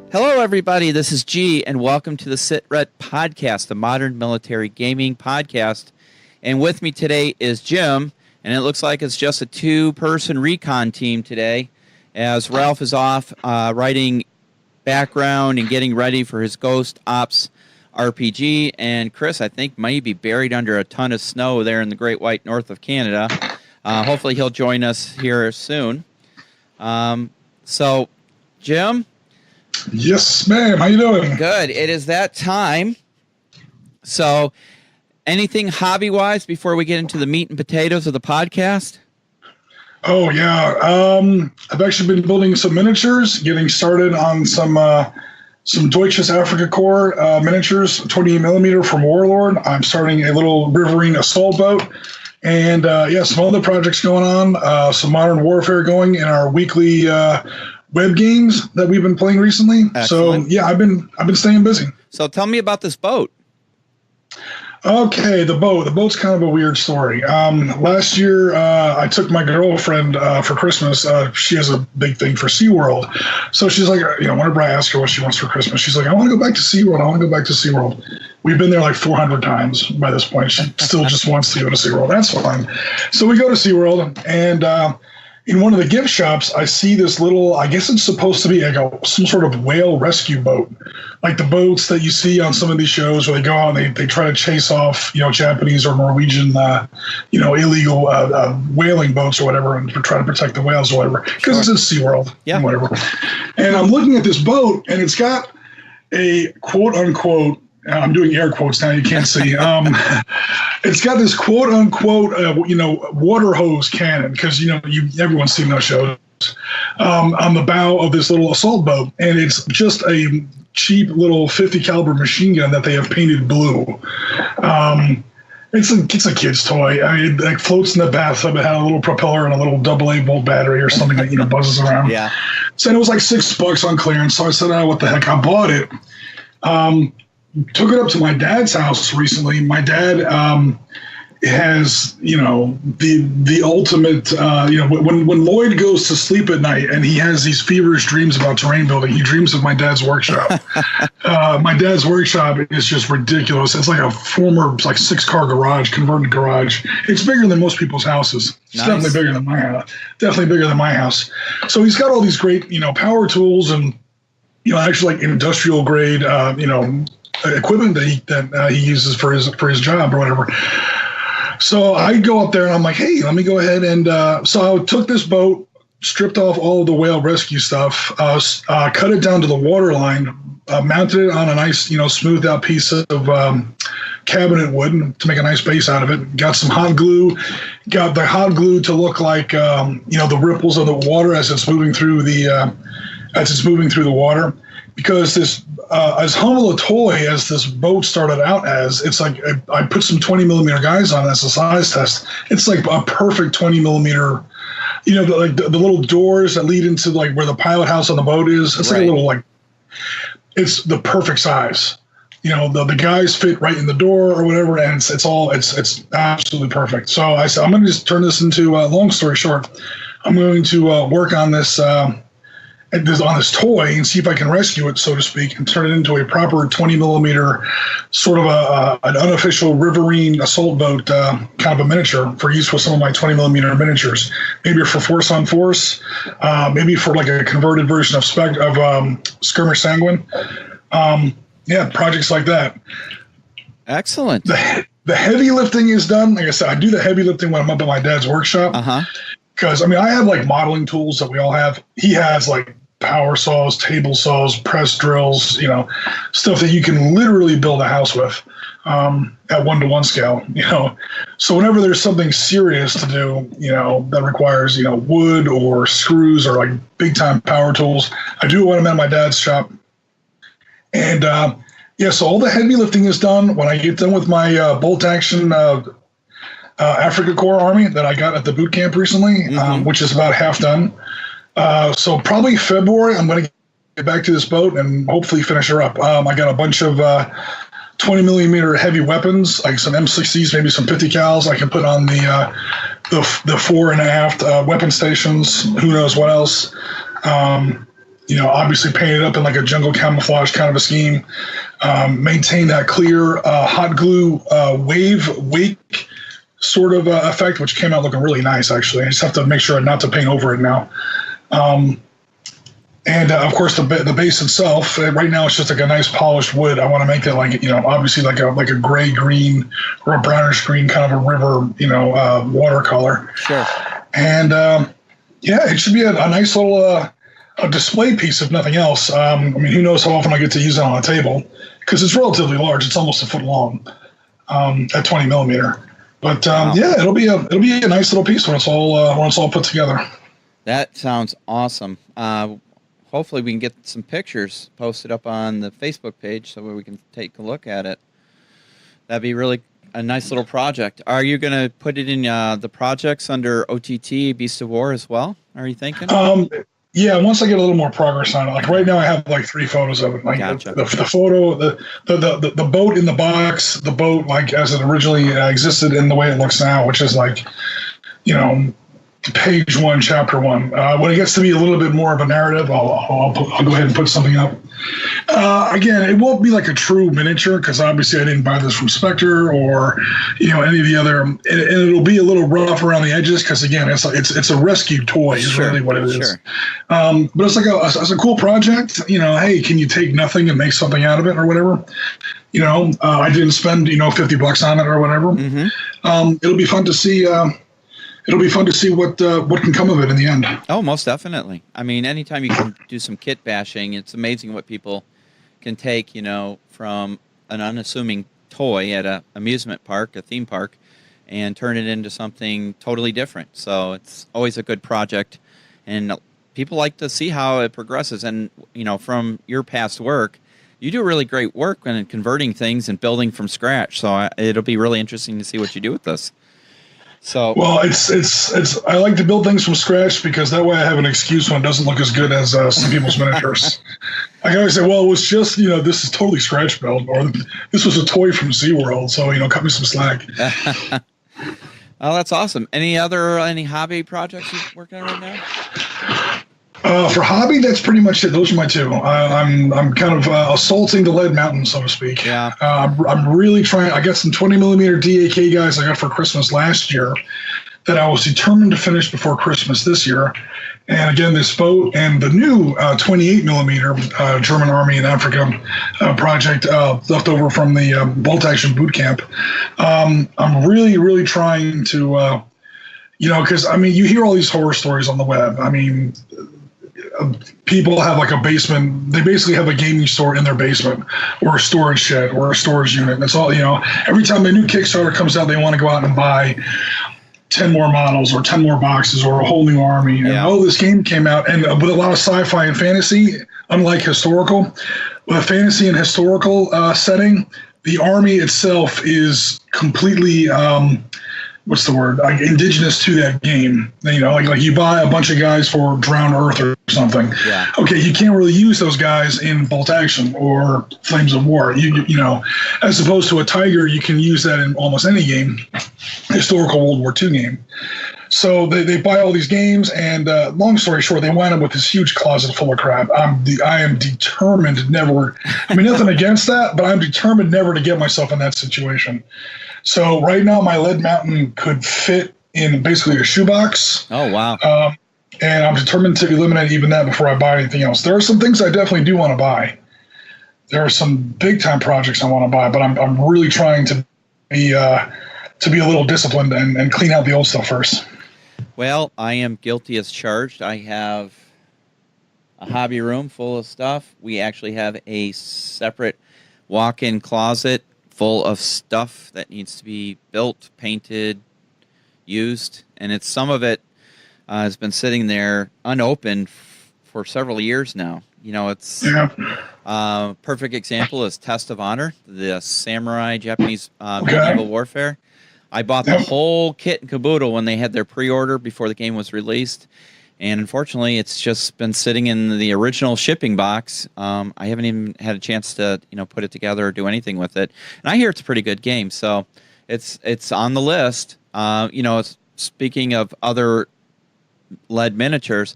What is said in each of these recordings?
Hello, everybody. This is G, and welcome to the SitRet Podcast, the modern military gaming podcast. And with me today is Jim, and it looks like it's just a two-person recon team today, as Ralph is off writing background and getting ready for his Ghost Ops RPG, and Chris, I think, might be buried under a ton of snow there in the Great White North of Canada. Hopefully he'll join us here soon. So, Jim? Yes, ma'am. How you doing? Good. It is that time. So, anything hobby-wise before we get into the meat and potatoes of the podcast? Oh, yeah. I've actually been building some miniatures, getting started on some Deutsches Afrika Korps miniatures, 28 millimeter from Warlord. I'm starting a little riverine assault boat. And, some other projects going on, some modern warfare going in our weekly web games that we've been playing recently. Excellent. So yeah, I've been staying busy. So tell me about this boat. Okay, the boat's kind of a weird story. Last year, I took my girlfriend for Christmas. She has a big thing for SeaWorld. So she's like, whenever I ask her what she wants for Christmas, she's like, I want to go back to SeaWorld. We've been there like 400 times by this point. She still just wants to go to SeaWorld. That's fine. So we go to SeaWorld, and in one of the gift shops, I see this little, I guess it's supposed to be like some sort of whale rescue boat. Like the boats that you see on some of these shows where they go out and they try to chase off, Japanese or Norwegian, illegal whaling boats or whatever, and try to protect the whales or whatever, because It's in SeaWorld, and whatever. And I'm looking at this boat, and it's got a quote-unquote, I'm doing air quotes now, you can't see. It's got this quote-unquote, water hose cannon, because, everyone's seen those shows, on the bow of this little assault boat. And it's just a cheap little 50 caliber machine gun that they have painted blue. It's a kid's toy. I mean, it like floats in the bathtub. It had a little propeller and a little AA volt battery or something that, buzzes around. Yeah. So it was like $6 on clearance. So I said, what the heck? I bought it. Took it up to my dad's house recently. My dad has, the ultimate, when Lloyd goes to sleep at night and he has these feverish dreams about terrain building, he dreams of my dad's workshop. My dad's workshop is just ridiculous. It's like a former 6-car garage, converted garage. It's bigger than most people's houses. It's definitely bigger than my house. Definitely bigger than my house. So he's got all these great, power tools and, actually like industrial grade, equipment that he uses for his job or whatever. So I go up there and I'm like, hey, let me go ahead and so I took this boat, stripped off all of the whale rescue stuff, cut it down to the water line, mounted it on a nice, smoothed out piece of cabinet wood to make a nice base out of it. Got some hot glue, got the hot glue to look like the ripples of the water as it's moving through the water. Because this, as humble a toy as this boat started out as, it's like I put some 20 millimeter guys on it as a size test. It's like a perfect 20 millimeter, the little doors that lead into like where the pilot house on the boat is. It's like a little it's the perfect size. The guys fit right in the door or whatever, and it's absolutely perfect. So I said, I'm going to just turn this into, long story short, I'm going to work on this. On this toy and see if I can rescue it, so to speak, and turn it into a proper 20 millimeter sort of an unofficial riverine assault boat, kind of a miniature for use with some of my 20 millimeter miniatures. Maybe for force on force, maybe for like a converted version of Skirmish Sangin. Projects like that. Excellent. The heavy lifting is done. Like I said, I do the heavy lifting when I'm up at my dad's workshop. Because, I have like modeling tools that we all have. He has like power saws, table saws, press drills, stuff that you can literally build a house with at 1-to-1 scale, So whenever there's something serious to do, that requires, wood or screws or like big time power tools, I do it when I'm at my dad's shop. And so all the heavy lifting is done. When I get done with my bolt action Afrika Korps Army that I got at the boot camp recently, which is about half done. So probably February, I'm going to get back to this boat and hopefully finish her up. I got a bunch of 20 millimeter heavy weapons, like some M60s, maybe some 50 cals I can put on the fore and aft weapon stations. Who knows what else? obviously painted up in like a jungle camouflage kind of a scheme. Maintain that clear hot glue wake sort of effect, which came out looking really nice, actually. I just have to make sure not to paint over it now. And of course, the base itself, right now it's just like a nice polished wood. I want to make that like, obviously like a gray green or a brownish green kind of a river, watercolor. Sure. And it should be a nice little a display piece, if nothing else. Who knows how often I get to use it on a table, because it's relatively large. It's almost a foot long at 20 millimeter. But wow. It'll be a nice little piece when it's all put together. That sounds awesome. Hopefully we can get some pictures posted up on the Facebook page so we can take a look at it. That'd be really a nice little project. Are you going to put it in the projects under OTT Beast of War as well? Are you thinking? Yeah, once I get a little more progress on it. Like right now I have like 3 photos of it. Like gotcha. the photo, the boat in the box, the boat like as it originally existed, and the way it looks now, which is like, page 1, chapter 1. When it gets to be a little bit more of a narrative, I'll go ahead and put something up. Again, it won't be like a true miniature, because obviously I didn't buy this from Spectre or any of the other, and it'll be a little rough around the edges, because again, it's a rescue toy is sure, really what it is. Sure. But it's like it's a cool project. Hey, can you take nothing and make something out of it or whatever? I didn't spend $50 on it or whatever. Mm-hmm. It'll be fun to see. It'll be fun to see what can come of it in the end. Oh, most definitely. Anytime you can do some kit bashing, it's amazing what people can take, from an unassuming toy at an amusement park, a theme park, and turn it into something totally different. So it's always a good project, and people like to see how it progresses. And, from your past work, you do really great work in converting things and building from scratch. So it'll be really interesting to see what you do with this. So well, it's I like to build things from scratch, because that way I have an excuse when it doesn't look as good as some people's miniatures. I can always say, well, it was just this is totally scratch built, or this was a toy from SeaWorld, so cut me some slack. Oh, that's awesome. Any hobby projects you're working on right now? For hobby, that's pretty much it. Those are my 2. I'm kind of assaulting the lead mountain, so to speak. Yeah. I'm really trying. I got some 20 millimeter DAK guys I got for Christmas last year that I was determined to finish before Christmas this year. And again, this boat and the new 28 millimeter German Army in Africa project left over from the bolt action boot camp. I'm really, really trying to, because you hear all these horror stories on the web. People have like a basement. They basically have a gaming store in their basement, or a storage shed, or a storage unit. And it's all, every time a new Kickstarter comes out, they want to go out and buy 10 more models or 10 more boxes or a whole new army. Yeah. And this game came out, and with a lot of sci-fi and fantasy, unlike historical, with a fantasy and historical setting, the army itself is completely what's the word? Like indigenous to that game. Like you buy a bunch of guys for Drowned Earth or something. Yeah. Okay, you can't really use those guys in Bolt Action or Flames of War. You as opposed to a Tiger, you can use that in almost any game, historical World War II game. So they buy all these games, and long story short, they wind up with this huge closet full of crap. I am determined never. Nothing against that, but I'm determined never to get myself in that situation. So right now, my lead mountain could fit in basically a shoebox. Oh, wow. And I'm determined to eliminate even that before I buy anything else. There are some things I definitely do want to buy. There are some big time projects I want to buy, but I'm really trying to be a little disciplined and clean out the old stuff first. Well, I am guilty as charged. I have a hobby room full of stuff. We actually have a separate walk-in closet full of stuff that needs to be built, painted, used, and some of it has been sitting there unopened for several years now. It's perfect example is Test of Honor, the samurai Japanese medieval warfare. I bought the whole kit and caboodle when they had their pre-order before the game was released, and unfortunately, it's just been sitting in the original shipping box. I haven't even had a chance to, put it together or do anything with it. And I hear it's a pretty good game, so it's on the list. Speaking of other lead miniatures,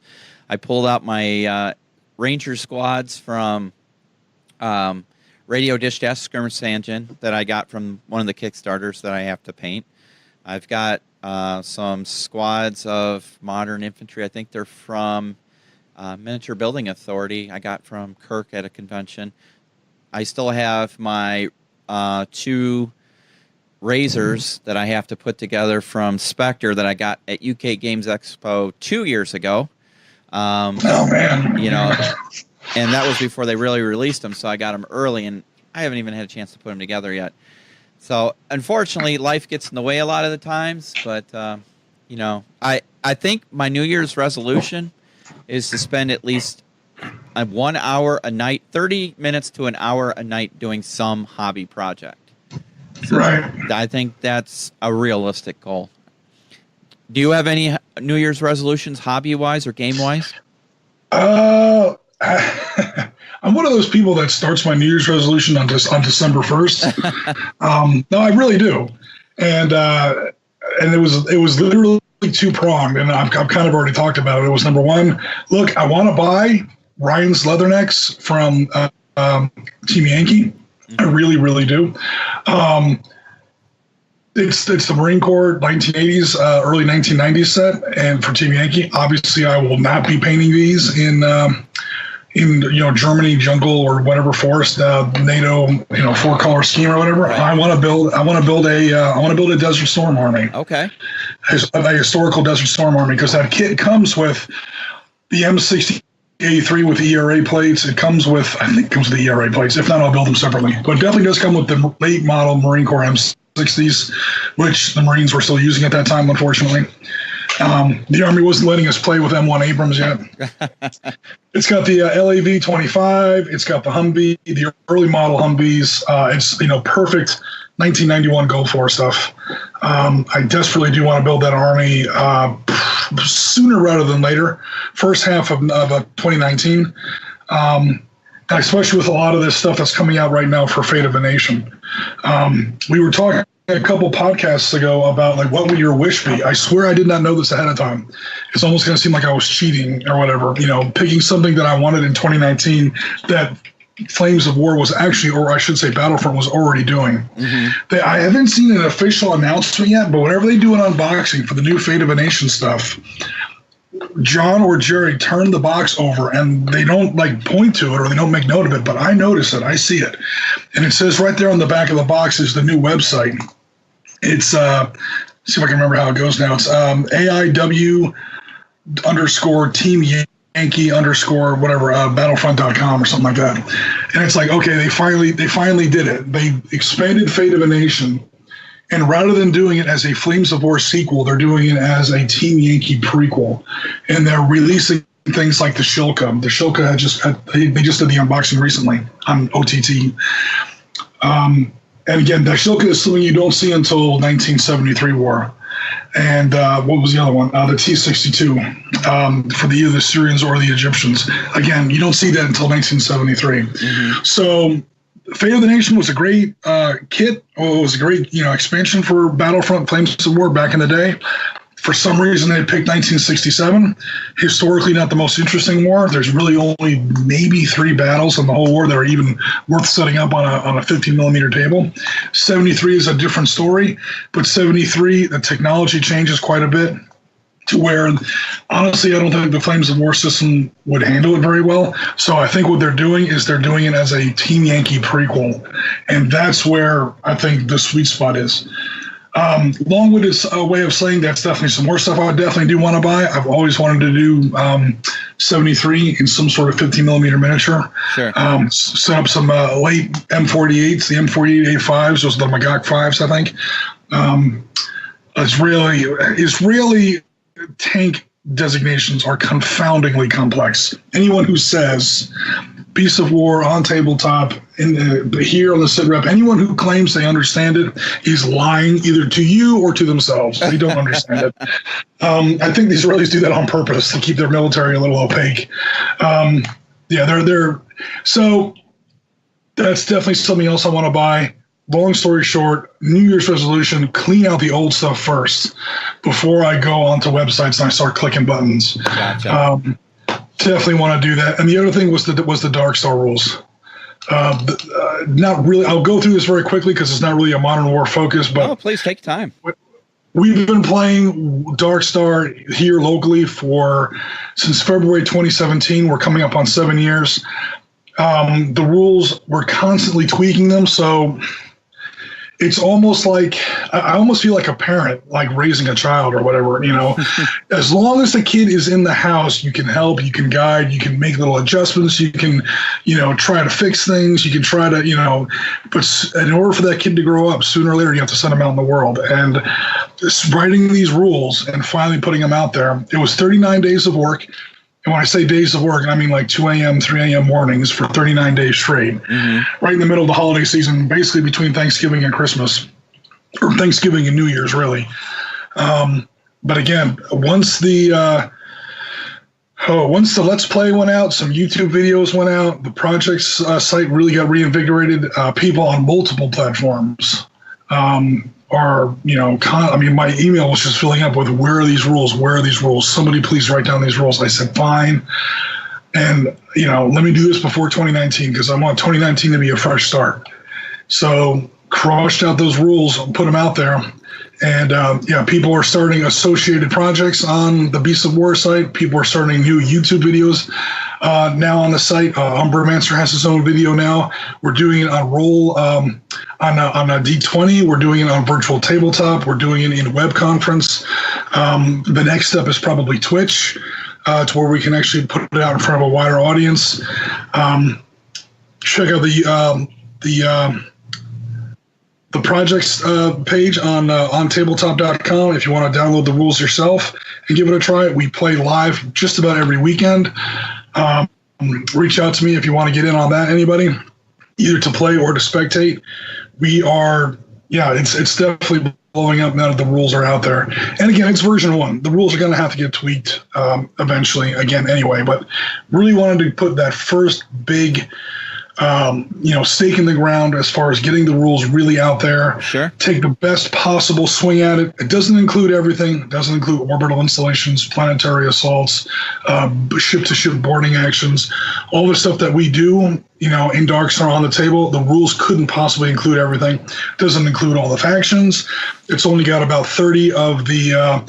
I pulled out my Ranger squads from Radio Dish Dash Skirmish Sangin that I got from one of the Kickstarters that I have to paint. I've got some squads of modern infantry. I think they're from Miniature Building Authority. I got from Kirk at a convention. I still have my 2 Razors that I have to put together from Spectre that I got at UK Games Expo 2 years ago. Oh man! You know, and that was before they really released them, so I got them early, and I haven't even had a chance to put them together yet. So unfortunately, life gets in the way a lot of the times. But you know, I think my New Year's resolution is to spend at least 1 hour a night, 30 minutes to an hour a night doing some hobby project. So right. I think that's a realistic goal. Do you have any New Year's resolutions, hobby-wise or game-wise? I'm one of those people that starts my New Year's resolution on December 1st. No, I really do, and it was literally 2-pronged, and I've kind of already talked about it. It was number 1, look, I want to buy Ryan's Leathernecks from Team Yankee. I really, really do. It's the Marine Corps 1980s, early 1990s set, and for Team Yankee, obviously, I will not be painting these in Germany jungle or whatever forest, NATO 4-color scheme or whatever. Right. I want to build a Desert Storm army. Okay, a historical Desert Storm army, because that kit comes with the M6083 with the ERA plates. I think it comes with the ERA plates. If not, I'll build them separately. But it definitely does come with the late model Marine Corps M60s, which the Marines were still using at that time, unfortunately. The Army wasn't letting us play with M1 Abrams yet. It's got the LAV-25. It's got the Humvee, the early model Humvees. It's perfect 1991 Gulf War stuff. I desperately do want to build that army sooner rather than later, first half of 2019. Especially with a lot of this stuff that's coming out right now for Fate of a Nation. We were talking a couple podcasts ago about what would your wish be? I swear I did not know this ahead of time. It's almost going to seem like I was cheating or whatever, picking something that I wanted in 2019 that Flames of War was actually, or I should say Battlefront was already doing. Mm-hmm. I haven't seen an official announcement yet, but whenever they do an unboxing for the new Fate of a Nation stuff, John or Jerry turn the box over and they don't point to it or they don't make note of it, but I notice it. I see it. And it says right there on the back of the box is the new website. It's, see if I can remember how it goes now. It's AIW _ Team Yankee _ whatever, battlefront.com or something like that. And it's okay, they finally did it. They expanded Fate of a Nation. And rather than doing it as a Flames of War sequel, they're doing it as a Team Yankee prequel. And they're releasing things like the Shilka. The Shilka they just did the unboxing recently on OTT. And again, the Shilka is something you don't see until 1973 war. And what was the other one? The T-62 for either the Syrians or the Egyptians. Again, you don't see that until 1973. Mm-hmm. So Fate of the Nation was a great kit. It was a great expansion for Battlefront Flames of War back in the day. For some reason, they picked 1967. Historically, not the most interesting war. There's really only maybe 3 battles in the whole war that are even worth setting up on a 15-millimeter table. 73 is a different story, but 73, the technology changes quite a bit to where, honestly, I don't think the Flames of War system would handle it very well. So I think what they're doing is they're doing it as a Team Yankee prequel, and that's where I think the sweet spot is. Long-winded way of saying that's definitely some more stuff I definitely do want to buy. I've always wanted to do 73 in some sort of 15-millimeter miniature. Sure. Set up some late M48s, the M48 A5s, those are the Magog 5s, I think. Israeli tank designations are confoundingly complex. Anyone who says Beast of War on tabletop here on the SITREP, anyone who claims they understand it is lying either to you or to themselves. They don't understand it. I think the Israelis do that on purpose to keep their military a little opaque. So that's definitely something else I want to buy. Long story short, New Year's resolution, clean out the old stuff first before I go onto websites and I start clicking buttons. Gotcha. Definitely want to do that. And the other thing was the Dark Star rules. Not really. I'll go through this very quickly because it's not really a Modern War focus. But please take time. We've been playing Dark Star here locally since February 2017. We're coming up on 7 years. The rules, we're constantly tweaking them, so it's almost like I almost feel like a parent, like raising a child or whatever, As long as the kid is in the house, you can help, you can guide, you can make little adjustments, you can, try to fix things, you can try to, but in order for that kid to grow up, sooner or later, you have to send them out in the world. And writing these rules and finally putting them out there, it was 39 days of work. And when I say days of work, I mean like 2 a.m., 3 a.m. mornings for 39 days straight, right in the middle of the holiday season, basically between Thanksgiving and Christmas, or Thanksgiving and New Year's, really. But again, once the Let's Play went out, some YouTube videos went out, the project's site really got reinvigorated. People on multiple platforms my email was just filling up with, where are these rules? Where are these rules? Somebody please write down these rules. I said, fine. And, let me do this before 2019 because I want 2019 to be a fresh start. So crushed out those rules, put them out there. And, people are starting associated projects on the Beasts of War site. People are starting new YouTube videos now on the site. Umbermancer has his own video now. We're doing it on roll on a D20. We're doing it on virtual tabletop. We're doing it in web conference. The next step is probably Twitch, to where we can actually put it out in front of a wider audience. Check out the projects page on tabletop.com if you want to download the rules yourself and give it a try. We play live just about every weekend. Reach out to me if you want to get in on that, anybody, either to play or to spectate. We are, it's definitely blowing up now that the rules are out there. And again, it's version 1. The rules are going to have to get tweaked eventually again anyway, but really wanted to put that first big stake in the ground as far as getting the rules really out there. Sure. Take the best possible swing at it. It doesn't include everything. It doesn't include orbital installations, planetary assaults, ship-to-ship boarding actions, all the stuff that we do, in Dark Star on the table. The rules couldn't possibly include everything. It doesn't include all the factions. It's only got about 30 of the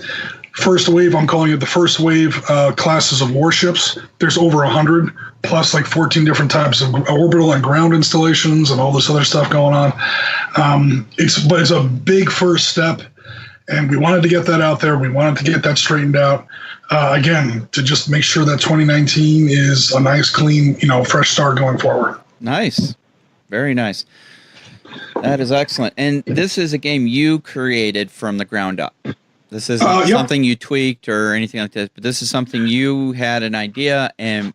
first wave, I'm calling it the first wave classes of warships. There's over 100, plus like 14 different types of orbital and ground installations and all this other stuff going on. But it's a big first step, and we wanted to get that out there. We wanted to get that straightened out. Again, to just make sure that 2019 is a nice, clean, fresh start going forward. Nice. Very nice. That is excellent. And this is a game you created from the ground up. This isn't something you tweaked or anything like that, but this is something you had an idea and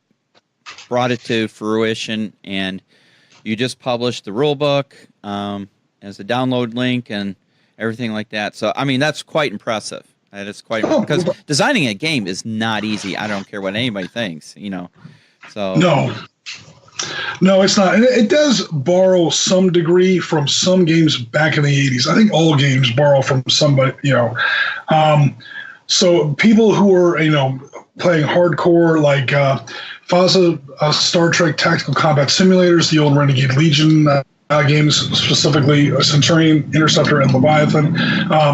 brought it to fruition, and you just published the rule book as a download link and everything like that. So, I mean, that's quite impressive. That is quite because designing a game is not easy. I don't care what anybody thinks, So No, it's not. It does borrow some degree from some games back in the 80s. I think all games borrow from somebody, So people who are, playing hardcore, like FASA, Star Trek Tactical Combat Simulators, the old Renegade Legion games, specifically Centurion, Interceptor, and Leviathan.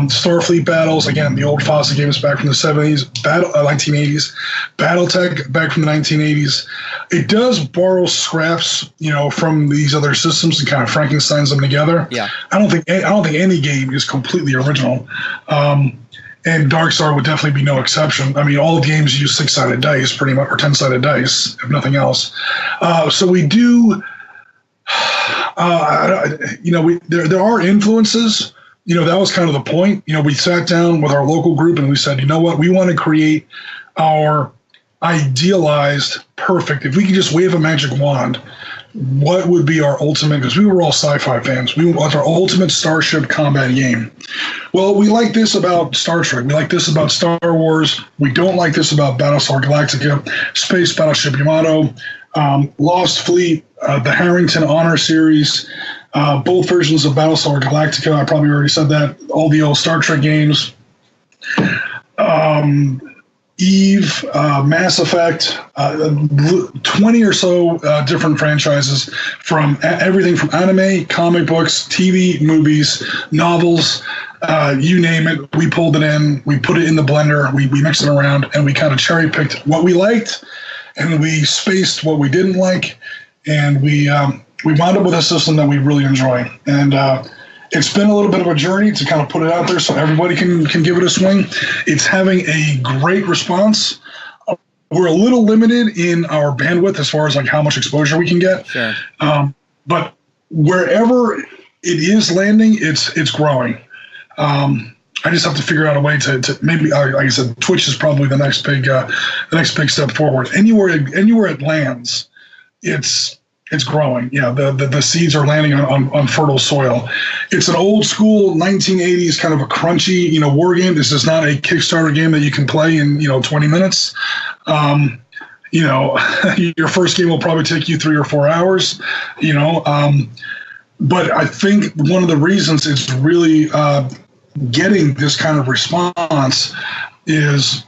Starfleet battles, again, the old FASA games back from the 70s, 1980s. Battletech back from the 1980s. It does borrow scraps, from these other systems and kind of Frankensteins them together. Yeah. I don't think any game is completely original. And Dark Star would definitely be no exception. I mean, all the games use 6-sided dice, pretty much, or 10-sided dice, if nothing else. So we do. There are influences. That was kind of the point. We sat down with our local group and we said, you know what, we want to create our idealized perfect. If we could just wave a magic wand, what would be our ultimate? Because we were all sci-fi fans. We want our ultimate starship combat game. Well, we like this about Star Trek. We like this about Star Wars. We don't like this about Battlestar Galactica, Space Battleship Yamato, Lost Fleet, the Harrington Honor series, both versions of Battlestar Galactica. I probably already said that. All the old Star Trek games. Eve, Mass Effect, 20 or so different franchises, from everything from anime, comic books, TV, movies, novels, you name it. We pulled it in, we put it in the blender, we mixed it around, and we kind of cherry picked what we liked, and we spaced what we didn't like, and we wound up with a system that we really enjoy. And it's been a little bit of a journey to kind of put it out there so everybody can give it a swing. It's having a great response. We're a little limited in our bandwidth as far as like how much exposure we can get. Sure. But wherever it is landing, it's growing. I just have to figure out a way to maybe, like I said, Twitch is probably the next big step forward. Anywhere it lands, it's growing. Yeah, the seeds are landing on fertile soil. It's an old school 1980s kind of a crunchy, war game. This is not a Kickstarter game that you can play in, 20 minutes. Your first game will probably take you 3 or 4 hours, but I think one of the reasons it's really getting this kind of response is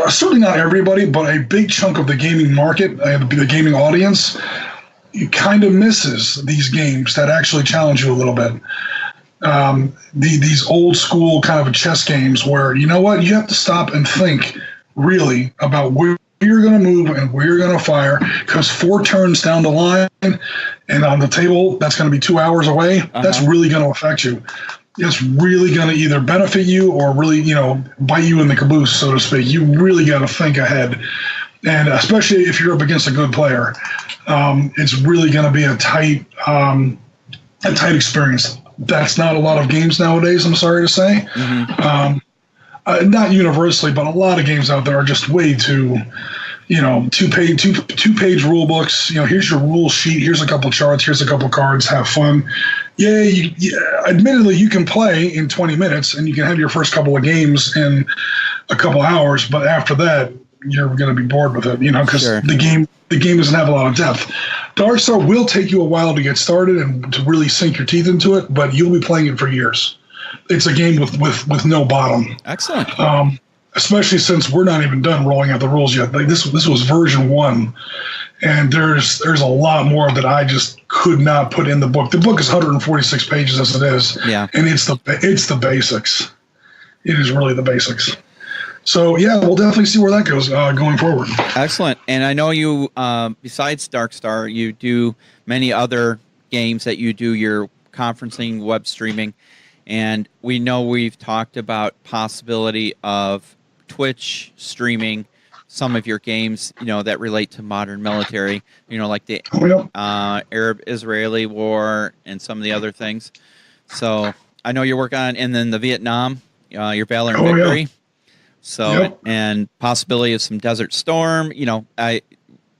certainly not everybody, but a big chunk of the gaming market, the gaming audience, it kind of misses these games that actually challenge you a little bit. These old school kind of chess games where, you have to stop and think really about where you're going to move and where you're going to fire, because 4 turns down the line and on the table, that's going to be 2 hours away. That's really going to affect you. It's really going to either benefit you or really, bite you in the caboose, so to speak. You really got to think ahead. And especially if you're up against a good player, it's really going to be a tight experience. That's not a lot of games nowadays, I'm sorry to say. Not universally, but a lot of games out there are just way too, two-page rule books. Here's your rule sheet. Here's a couple charts. Here's a couple cards. Have fun. Yeah, admittedly, you can play in 20 minutes and you can have your first couple of games in a couple hours, but after that, you're going to be bored with it, because the game doesn't have a lot of depth. Dark Star will take you a while to get started and to really sink your teeth into it, but you'll be playing it for years. It's a game with no bottom. Excellent. Especially since we're not even done rolling out the rules yet. Like this was version 1, and there's a lot more that I just could not put in the book. The book is 146 pages as it is, and it's the basics. It is really the basics. So yeah, we'll definitely see where that goes going forward. Excellent. And I know you, besides Dark Star, you do many other games that you do your conferencing, web streaming, and we know we've talked about possibility of Twitch streaming some of your games, that relate to modern military, like the Arab-Israeli war and some of the other things. So I know you're working on, and then the Vietnam, your Valor and Victory. So, and possibility of some Desert Storm, I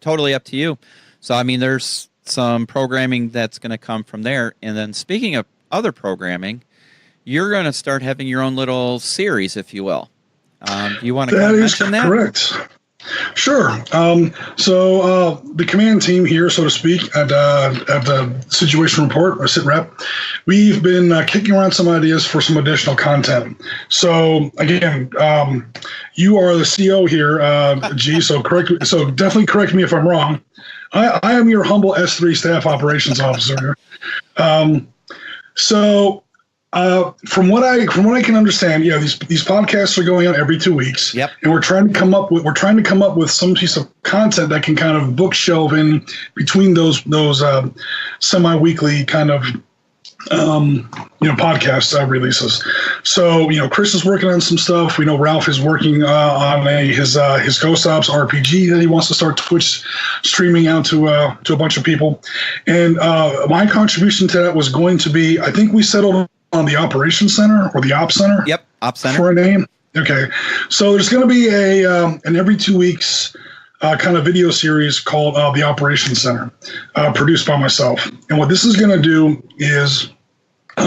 totally up to you. So, I mean, there's some programming that's going to come from there. And then speaking of other programming, you're going to start having your own little series, if you will. You want to mention that? That is correct. Sure. So the command team here, so to speak, at the Situation Report, or SITREP, we've been kicking around some ideas for some additional content. So again, you are the CO here, G. So definitely correct me if I'm wrong. I am your humble S3 staff operations officer. From what I can understand, these podcasts are going on every 2 weeks. Yep. And we're trying to come up with some piece of content that can kind of bookshelf in between those semi-weekly kind of podcast releases. So Chris is working on some stuff. We know Ralph is working on his Ghost Ops RPG that he wants to start Twitch streaming out to a bunch of people. And my contribution to that was going to be, I think we settled on the Operations Center or the Ops Center. Yep, Ops Center for a name. Okay, so there's going to be an every 2 weeks kind of video series called the Operations Center, produced by myself. And what this is going to do is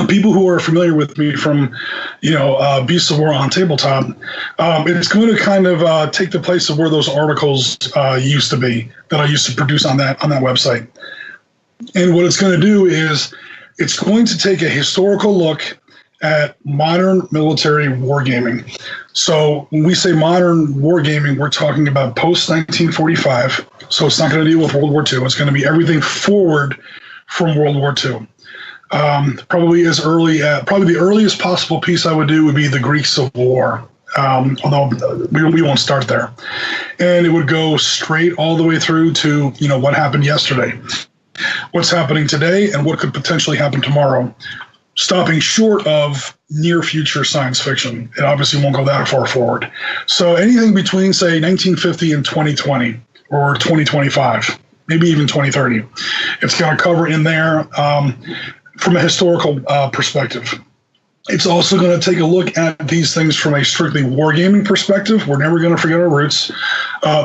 people who are familiar with me from, Beasts of War on Tabletop, it's going to kind of take the place of where those articles used to be that I used to produce on that website. And what it's going to do is it's going to take a historical look at modern military wargaming. So when we say modern wargaming, we're talking about post-1945. So it's not going to deal with World War II. It's going to be everything forward from World War II. Probably the earliest possible piece I would do would be the Greek Civil War. Although we won't start there. And it would go straight all the way through to, what happened yesterday, what's happening today, and what could potentially happen tomorrow, stopping short of near future science fiction. It obviously won't go that far forward. So anything between, say, 1950 and 2020 or 2025, maybe even 2030, it's going to cover in there from a historical perspective. It's also going to take a look at these things from a strictly wargaming perspective. We're never going to forget our roots.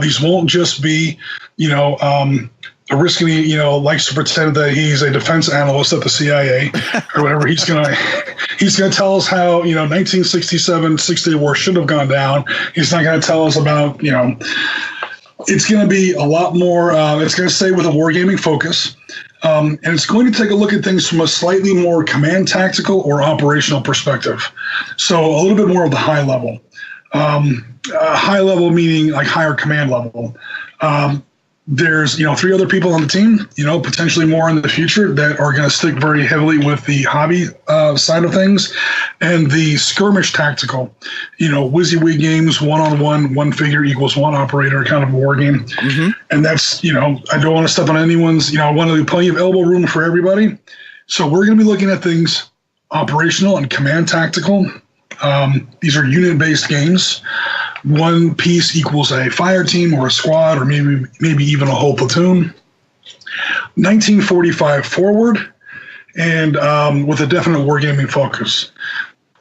These won't just be, Oriskany, likes to pretend that he's a defense analyst at the CIA or whatever. He's going to tell us how, 1967 Six-Day War should have gone down. He's not going to tell us about, it's going to be a lot more, it's going to stay with a wargaming focus. And it's going to take a look at things from a slightly more command tactical or operational perspective. So a little bit more of the high level. High level meaning like higher command level. There's, 3 other people on the team, potentially more in the future that are going to stick very heavily with the hobby side of things and the skirmish tactical, WYSIWYG games, one-on-one, one figure equals one operator kind of war game. Mm-hmm. And that's, I don't want to step on anyone's, I want to leave plenty of elbow room for everybody. So we're going to be looking at things operational and command tactical. These are unit-based games. One piece equals a fire team or a squad or maybe even a whole platoon. 1945 forward, and with a definite wargaming focus.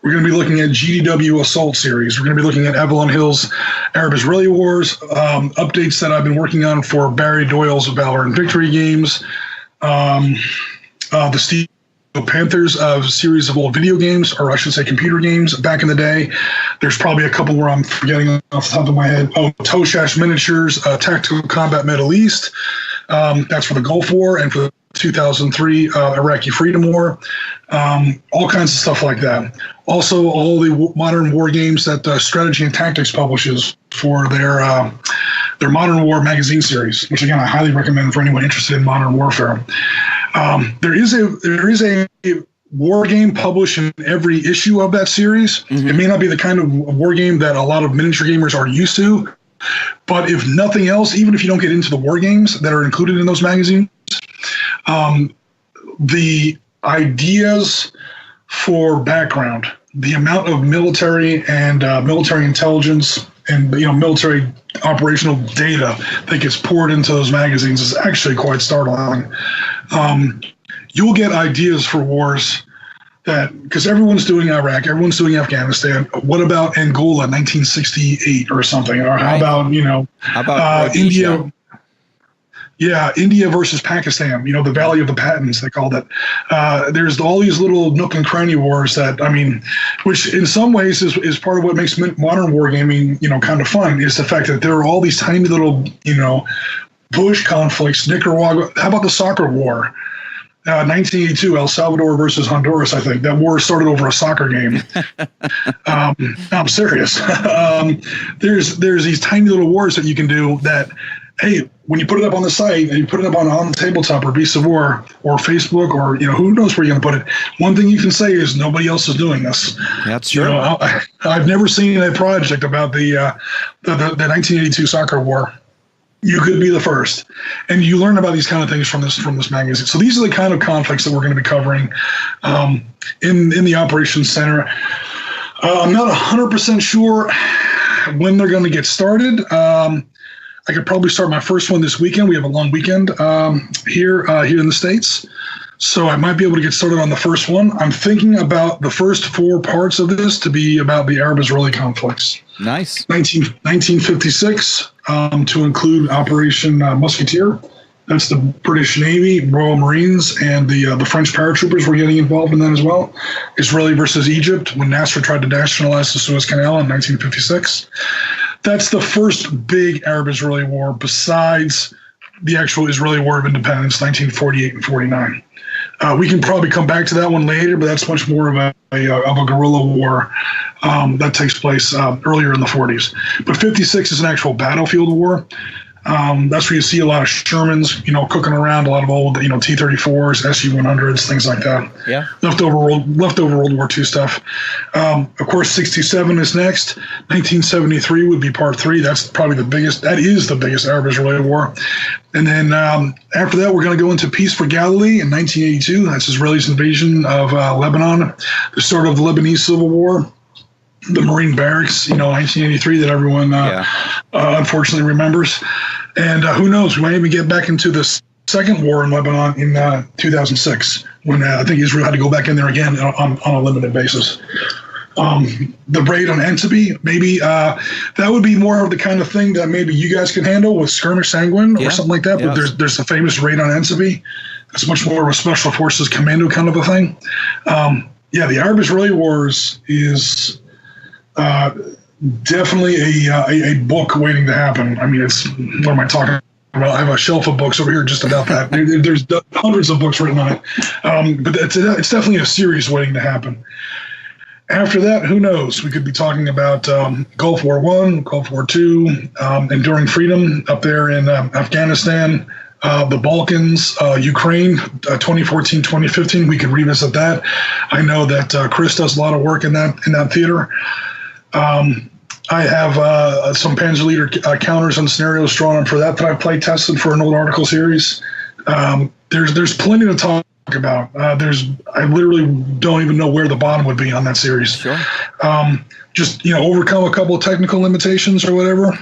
We're going to be looking at GDW Assault Series. We're going to be looking at Avalon Hill's Arab Israeli Wars, updates that I've been working on for Barry Doyle's Valor and Victory games, the Steve Panthers series of old video games, or I should say computer games back in the day. There's probably a couple where I'm forgetting off the top of my head. Toshash Miniatures, Tactical Combat Middle East. That's for the Gulf War and for the 2003 Iraqi Freedom War. All kinds of stuff like that. Also, all the modern war games that Strategy and Tactics publishes for their Modern War magazine series, which again I highly recommend for anyone interested in modern warfare. There is a war game published in every issue of that series. Mm-hmm. It may not be the kind of war game that a lot of miniature gamers are used to, but if nothing else, even if you don't get into the war games that are included in those magazines, the ideas for background, the amount of military and military intelligence and military operational data that gets poured into those magazines is actually quite startling. You'll get ideas for wars because everyone's doing Iraq, everyone's doing Afghanistan. What about Angola, 1968 or something? Or how about India? Yeah, India versus Pakistan, the Valley of the Patents, they called it. There's all these little nook and cranny wars which in some ways is part of what makes modern wargaming, kind of fun, is the fact that there are all these tiny little, bush conflicts, Nicaragua. How about the soccer war? 1982, El Salvador versus Honduras, I think. That war started over a soccer game. I'm serious. There's these tiny little wars that you can do that, hey, when you put it up on the site and you put it up on the tabletop or Beast of War or Facebook or, who knows where you're going to put it, one thing you can say is nobody else is doing this. That's true. I've never seen a project about the 1982 soccer war. You could be the first. And you learn about these kind of things from this magazine. So these are the kind of conflicts that we're going to be covering in the Operations Center. I'm not 100% sure when they're going to get started. I could probably start my first one this weekend. We have a long weekend here in the States. So I might be able to get started on the first one. I'm thinking about the first 4 parts of this to be about the Arab-Israeli conflicts. Nice. 1956 to include Operation Musketeer. That's the British Navy, Royal Marines, and the French paratroopers were getting involved in that as well. Israeli versus Egypt when Nasser tried to nationalize the Suez Canal in 1956. That's the first big Arab-Israeli war besides the actual Israeli War of Independence, 1948 and 49. We can probably come back to that one later, but that's much more of a guerrilla war that takes place earlier in the 40s. But 56 is an actual battlefield war. That's where you see a lot of Shermans, cooking around, a lot of old, T-34s, SU-100s, things like that. Yeah. Leftover World War II stuff. Of course, 67 is next. 1973 would be part 3. That's probably the biggest. That is the biggest Arab-Israeli war. And then after that, we're going to go into Peace for Galilee in 1982. That's Israel's invasion of Lebanon, the start of the Lebanese Civil War. The Marine Barracks, 1983, that everyone unfortunately remembers. And who knows, we might even get back into the second war in Lebanon in 2006, when I think Israel had to go back in there again on a limited basis. The raid on Entebbe, maybe that would be more of the kind of thing that maybe you guys can handle with Skirmish Sangin or something like that. But there's a famous raid on Entebbe. It's much more of a special forces commando kind of a thing. The Arab-Israeli Wars is definitely a book waiting to happen. I mean, what am I talking about? I have a shelf of books over here just about that. There's hundreds of books written on it. But it's definitely a series waiting to happen. After that, who knows? We could be talking about Gulf War I, Gulf War II, Enduring Freedom up there in Afghanistan, the Balkans, Ukraine, 2014, 2015. We could revisit that. I know that Chris does a lot of work in that theater. I have some Panzer Leader counters and scenarios drawn up for that I've play tested for an old article series. There's plenty to talk about. I literally don't even know where the bottom would be on that series. Sure. Just overcome a couple of technical limitations or whatever.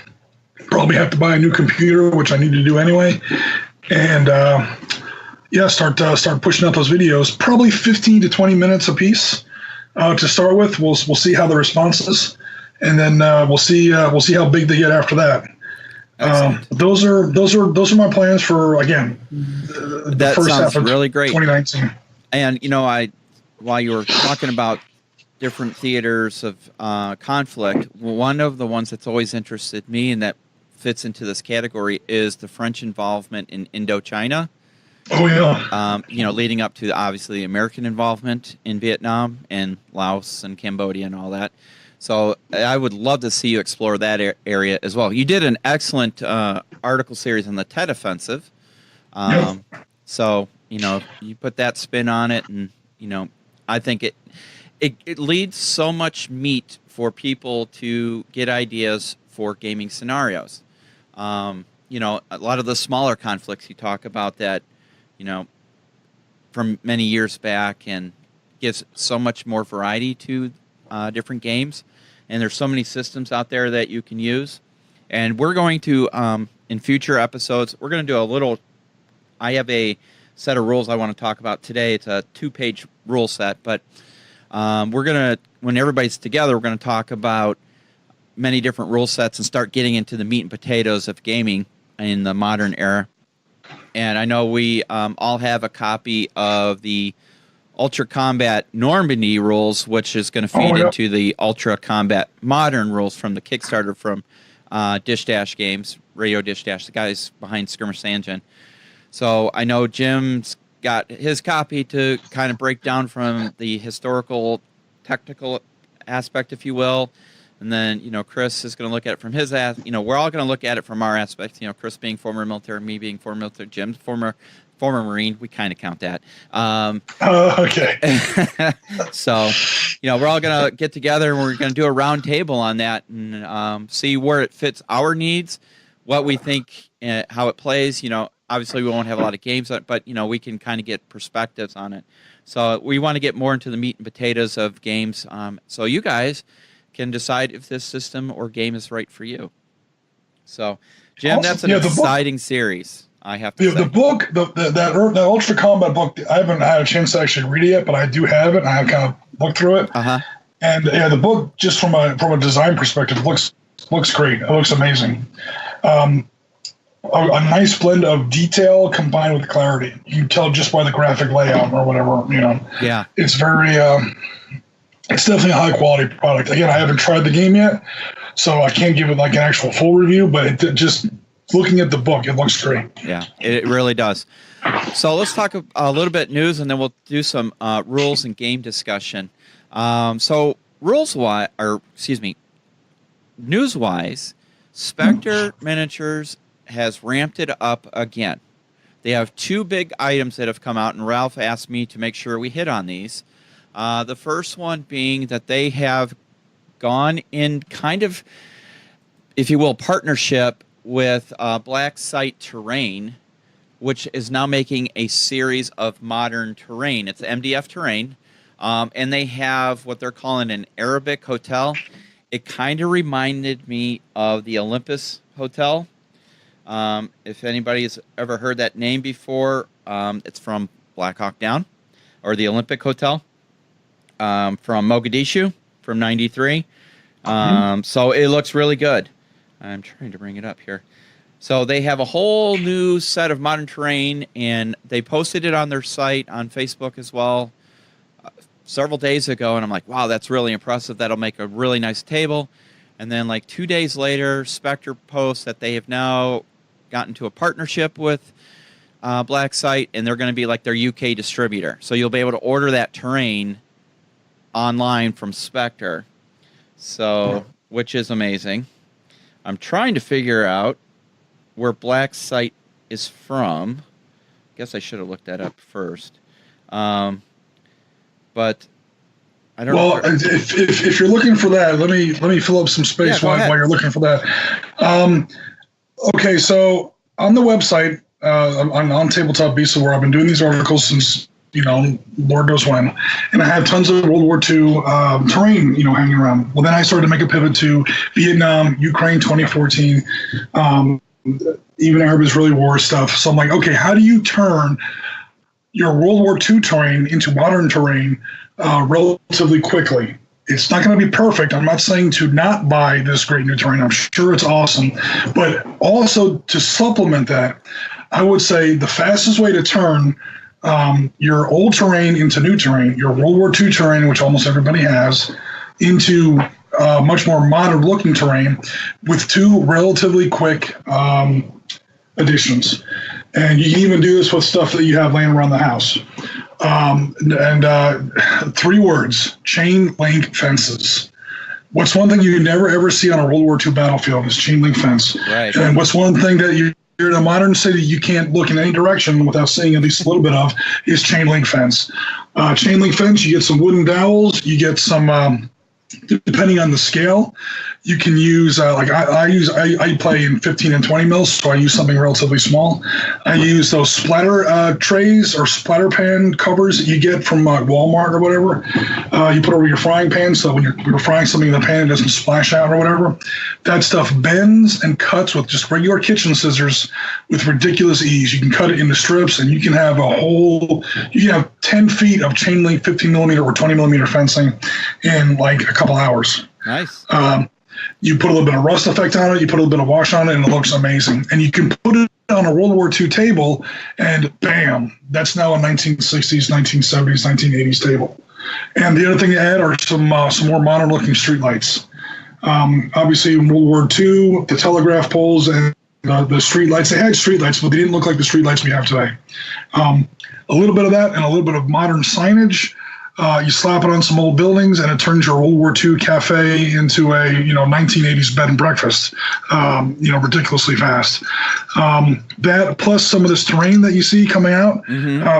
Probably have to buy a new computer, which I need to do anyway, and start pushing out those videos. Probably 15 to 20 minutes a piece to start with. We'll see how the response is, and then we'll see how big they get after that. Those are my plans for, again, the first half of really great 2019. And while you were talking about different theaters of conflict, one of the ones that's always interested me and that fits into this category is the French involvement in Indochina. Oh yeah. Leading up to obviously American involvement in Vietnam and Laos and Cambodia and all that. So I would love to see you explore that area as well. You did an excellent article series on the Tet Offensive. So, you put that spin on it, and, I think it leads so much meat for people to get ideas for gaming scenarios. A lot of the smaller conflicts you talk about that, from many years back, and gives so much more variety to different games. And there's so many systems out there that you can use. And we're going to, in future episodes, we're going to do I have a set of rules I want to talk about today. It's a 2-page rule set, but we're going to, when everybody's together, we're going to talk about many different rule sets and start getting into the meat and potatoes of gaming in the modern era. And I know we all have a copy of the Ultra Combat Normandy rules, which is going to feed into the Ultra Combat Modern rules from the Kickstarter from Dish Dash Games, Radio Dish Dash, the guys behind Skirmish Sangin. So I know Jim's got his copy to kind of break down from the historical, technical aspect, if you will. And then, Chris is going to look at it from his aspect. We're all going to look at it from our aspect. Chris being former military, me being former military, Jim's former Marine. We kind of count that. Okay. So, we're all going to get together and we're going to do a round table on that and see where it fits our needs, what we think, how it plays. Obviously we won't have a lot of games on it, but, we can kind of get perspectives on it. So we want to get more into the meat and potatoes of games. So you guys can decide if this system or game is right for you. So, Jim, that's an exciting series. I have to say. The book, that Ultra Combat book, I haven't had a chance to actually read it yet, but I do have it, and I have kind of looked through it. And the book, just from a design perspective, looks great. It looks amazing. A nice blend of detail combined with clarity. You can tell just by the graphic layout or whatever. Yeah, it's very. It's definitely a high quality product. Again, I haven't tried the game yet, so I can't give it like an actual full review, but it just looking at the book, it looks great. Yeah, it really does. So let's talk a little bit news, and then we'll do some rules and game discussion. So news-wise, Spectre Miniatures has ramped it up again. They have 2 big items that have come out, and Ralph asked me to make sure we hit on these. The first one being that they have gone in kind of, if you will, partnership with Black Site Terrain, which is now making a series of modern terrain. It's MDF terrain, and they have what they're calling an Arabic hotel. It kind of reminded me of the Olympus Hotel. If anybody's ever heard that name before, it's from Black Hawk Down, or the Olympic Hotel, from Mogadishu from '93. So it looks really good. I'm trying to bring it up here. So they have a whole new set of modern terrain, and they posted it on their site on Facebook as well several days ago, and I'm like, wow, that's really impressive. That'll make a really nice table. And then like 2 days later, Spectre posts that they have now gotten to a partnership with Black Site, and they're going to be like their UK distributor. So you'll be able to order that terrain online from Spectre, so which is amazing. I'm trying to figure out where Black Site is from. Guess I should have looked that up first. But I don't know. Well, if you're looking for that, let me fill up some space while you're looking for that. Okay, so on the website, on Tabletop Beast, where I've been doing these articles since, Lord knows when, and I have tons of World War II terrain, hanging around. Well, then I started to make a pivot to Vietnam, Ukraine, 2014, even Arab-Israeli war stuff. So I'm like, okay, how do you turn your World War II terrain into modern terrain relatively quickly? It's not going to be perfect. I'm not saying to not buy this great new terrain. I'm sure it's awesome. But also to supplement that, I would say the fastest way to turn your old terrain into new terrain, your World War II terrain, which almost everybody has, into much more modern-looking terrain with 2 relatively quick additions. And you can even do this with stuff that you have laying around the house. 3 words: chain link fences. What's one thing you never ever see on a World War II battlefield is chain link fence. Right. And what's one thing that you're in a modern city you can't look in any direction without seeing at least a little bit of is chain link fence. Chain link fence, you get some wooden dowels, you get some, depending on the scale, you can use, I play in 15 and 20 mils, so I use something relatively small. I use those splatter trays or splatter pan covers that you get from Walmart or whatever. You put over your frying pan so when you're frying something in the pan, it doesn't splash out or whatever. That stuff bends and cuts with just regular kitchen scissors with ridiculous ease. You can cut it into strips, and you can have 10 feet of chain link 15 millimeter or 20 millimeter fencing in like a couple hours. Nice. You put a little bit of rust effect on it, you put a little bit of wash on it, and it looks amazing. And you can put it on a World War II table, and bam, that's now a 1960s, 1970s, 1980s table. And the other thing to add are some more modern-looking streetlights. Obviously, in World War II, the telegraph poles and the streetlights, they had streetlights, but they didn't look like the streetlights we have today. A little bit of that and a little bit of modern signage. You slap it on some old buildings, and it turns your World War II cafe into a 1980s bed and breakfast, ridiculously fast. That plus some of this terrain that you see coming out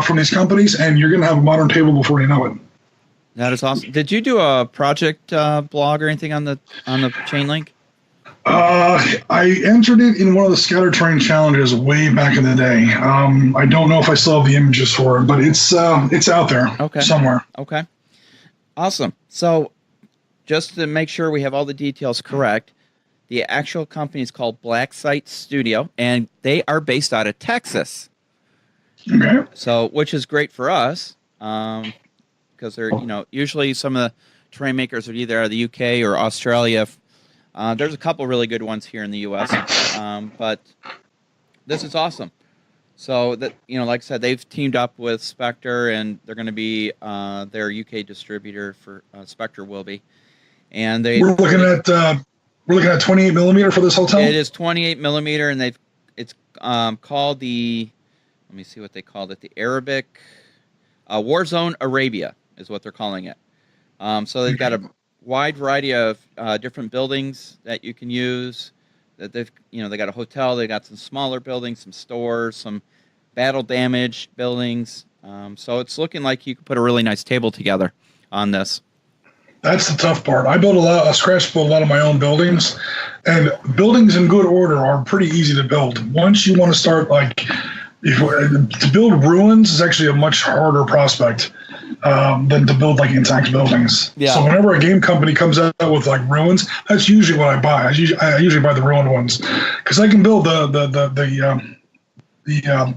from these companies, and you're going to have a modern table before you know it. That is awesome. Did you do a project blog or anything on the chain link? I entered it in one of the Scatter Terrain challenges way back in the day. I don't know if I still have the images for it, but it's out there somewhere. Okay. Awesome. So just to make sure we have all the details correct, the actual company is called Black Site Studio, and they are based out of Texas. Okay. So, which is great for us, because they're, usually some of the terrain makers are either out of the UK or Australia. There's a couple really good ones here in the U.S., but this is awesome. So that like I said, they've teamed up with Spectre, and they're going to be their UK distributor for Spectre will be, and we're looking at 28 millimeter for this hotel. It is 28 millimeter, and they've called the, let me see what they called it, the Arabic Warzone Arabia is what they're calling it. So they've got a wide variety of different buildings that you can use. That they've, they got a hotel, they got some smaller buildings, some stores, some battle damaged buildings. So it's looking like you could put a really nice table together on this. That's the tough part. I scratch build a lot of my own buildings, and buildings in good order are pretty easy to build. Once you want to start, to build ruins is actually a much harder prospect than to build intact buildings. Yeah. So whenever a game company comes out with ruins, that's usually what I buy. I usually buy the ruined ones because I can build the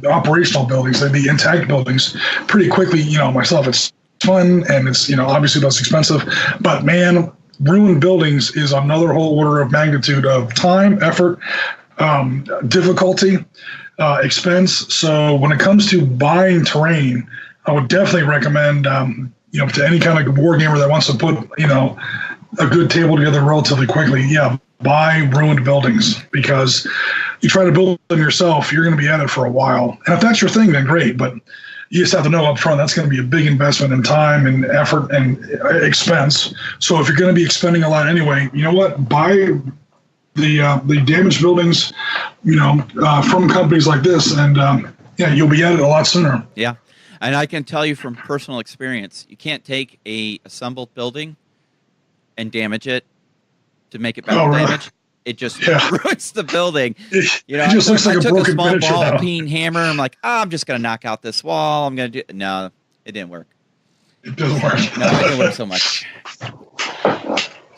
operational buildings, the intact buildings, pretty quickly. Myself, it's fun and it's obviously less expensive. But man, ruined buildings is another whole order of magnitude of time, effort, difficulty, expense. So when it comes to buying terrain, I would definitely recommend, to any kind of war gamer that wants to put, a good table together relatively quickly. Yeah, buy ruined buildings because you try to build them yourself, you're going to be at it for a while. And if that's your thing, then great. But you just have to know up front that's going to be a big investment in time and effort and expense. So if you're going to be expending a lot anyway, you know what? Buy the damaged buildings, from companies like this, and you'll be at it a lot sooner. Yeah. And I can tell you from personal experience, you can't take a assembled building and damage it to make it battle damage. It just ruins the building. It just looks like a broken miniature. I took a small ball peen hammer. I'm like, I'm just going to knock out this wall. I'm going to do. No, it didn't work. It doesn't work. No, it didn't work so much.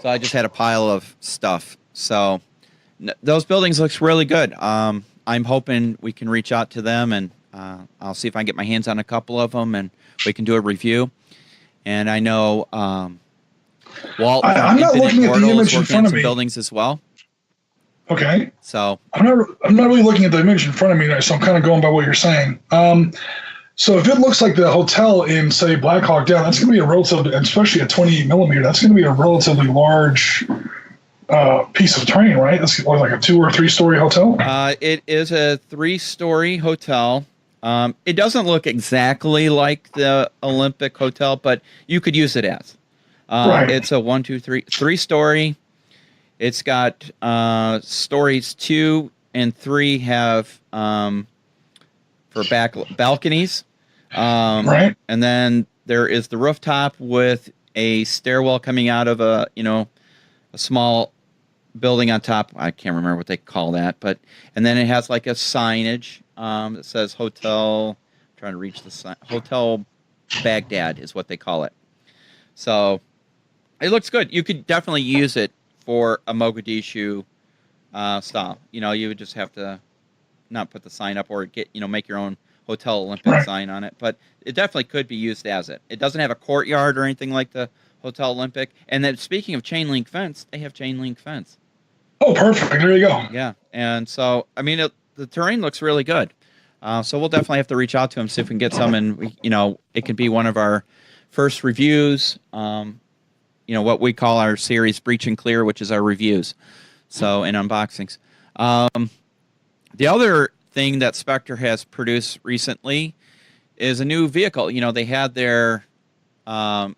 So I just had a pile of stuff. So those buildings looks really good. I'm hoping we can reach out to them and I'll see if I can get my hands on a couple of them and we can do a review. And I know Walt I'm not looking at the image in front of me. Buildings as well. Okay. So I'm not really looking at the image in front of me, so I'm kind of going by what you're saying. So if it looks like the hotel in, say, Black Hawk Down, that's going to be a relatively, especially at 28 millimeter, that's going to be a relatively large piece of terrain, right? That's like a 2 or 3 story hotel. It is a 3-story hotel. It doesn't look exactly like the Olympic Hotel, but you could use it as. Right. It's a 3-story. It's got stories 2 and 3 have for balconies. Right. And then there is the rooftop with a stairwell coming out of a small building on top. I can't remember what they call that, and then it has like a signage that says Hotel. I'm trying to reach the sign. Hotel Baghdad is what they call it. So it looks good. You could definitely use it for a Mogadishu style. You would just have to not put the sign up or make your own Hotel Olympic sign on it. But it definitely could be used as it. It doesn't have a courtyard or anything like the Hotel Olympic. And then speaking of chain link fence, they have chain link fence. Oh, perfect. There you go. Yeah. And so, I mean, the terrain looks really good. So we'll definitely have to reach out to them, see if we can get some. And, it could be one of our first reviews. What we call our series Breach and Clear, which is our reviews. So, and unboxings. The other thing that Spectre has produced recently is a new vehicle. They had their, what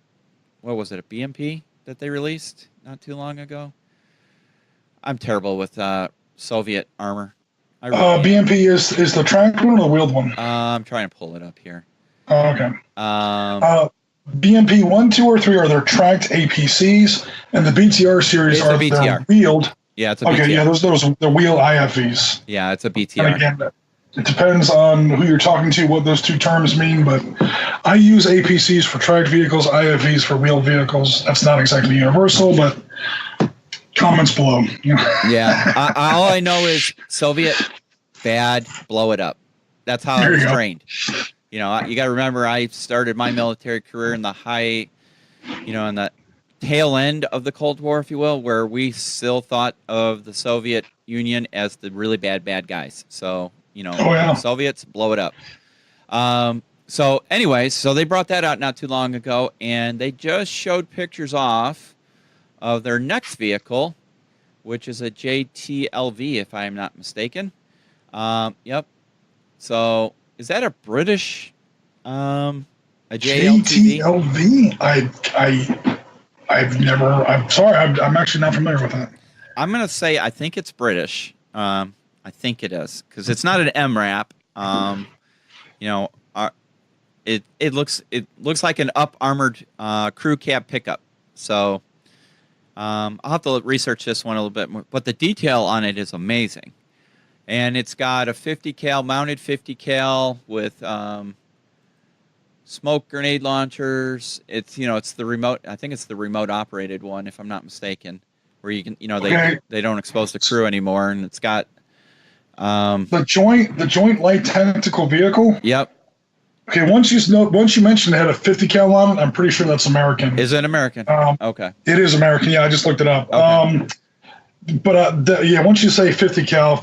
was it, a BMP that they released not too long ago? I'm terrible with Soviet armor. BMP is the tracked one or the wheeled one? I'm trying to pull it up here. Oh, okay. BMP 1, 2, or 3 are their tracked APCs, and the BTR series are their wheeled. Yeah, it's a BTR. Okay, yeah, those the wheel IFVs. Yeah, it's a BTR. And again, it depends on who you're talking to, what those two terms mean, but I use APCs for tracked vehicles, IFVs for wheeled vehicles. That's not exactly universal, but comments below. Yeah, all I know is Soviet, bad, blow it up. That's how I was trained. You got to remember, I started my military career in the in the tail end of the Cold War, if you will, where we still thought of the Soviet Union as the really bad guys. So, Soviets, blow it up. So anyways, so they brought that out not too long ago, and they just showed pictures off of their next vehicle, which is a JTLV, if I'm not mistaken. Yep. So is that a British, a JLTV? JTLV? I'm sorry, I'm actually not familiar with that. I'm going to say I think it's British. I think it is because it's not an MRAP. It looks like an armored crew cab pickup. So I'll have to research this one a little bit more. But the detail on it is amazing, and it's got a 50 cal mounted 50 cal with smoke grenade launchers. It's the remote. I think it's the remote operated one, if I'm not mistaken, where you can they don't expose the crew anymore, and it's got the joint light tactical vehicle. Yep. Okay, once you mentioned it had a 50 cal on it, I'm pretty sure that's American. Is it American? Okay. It is American. Yeah, I just looked it up. Okay. Once you say 50 cal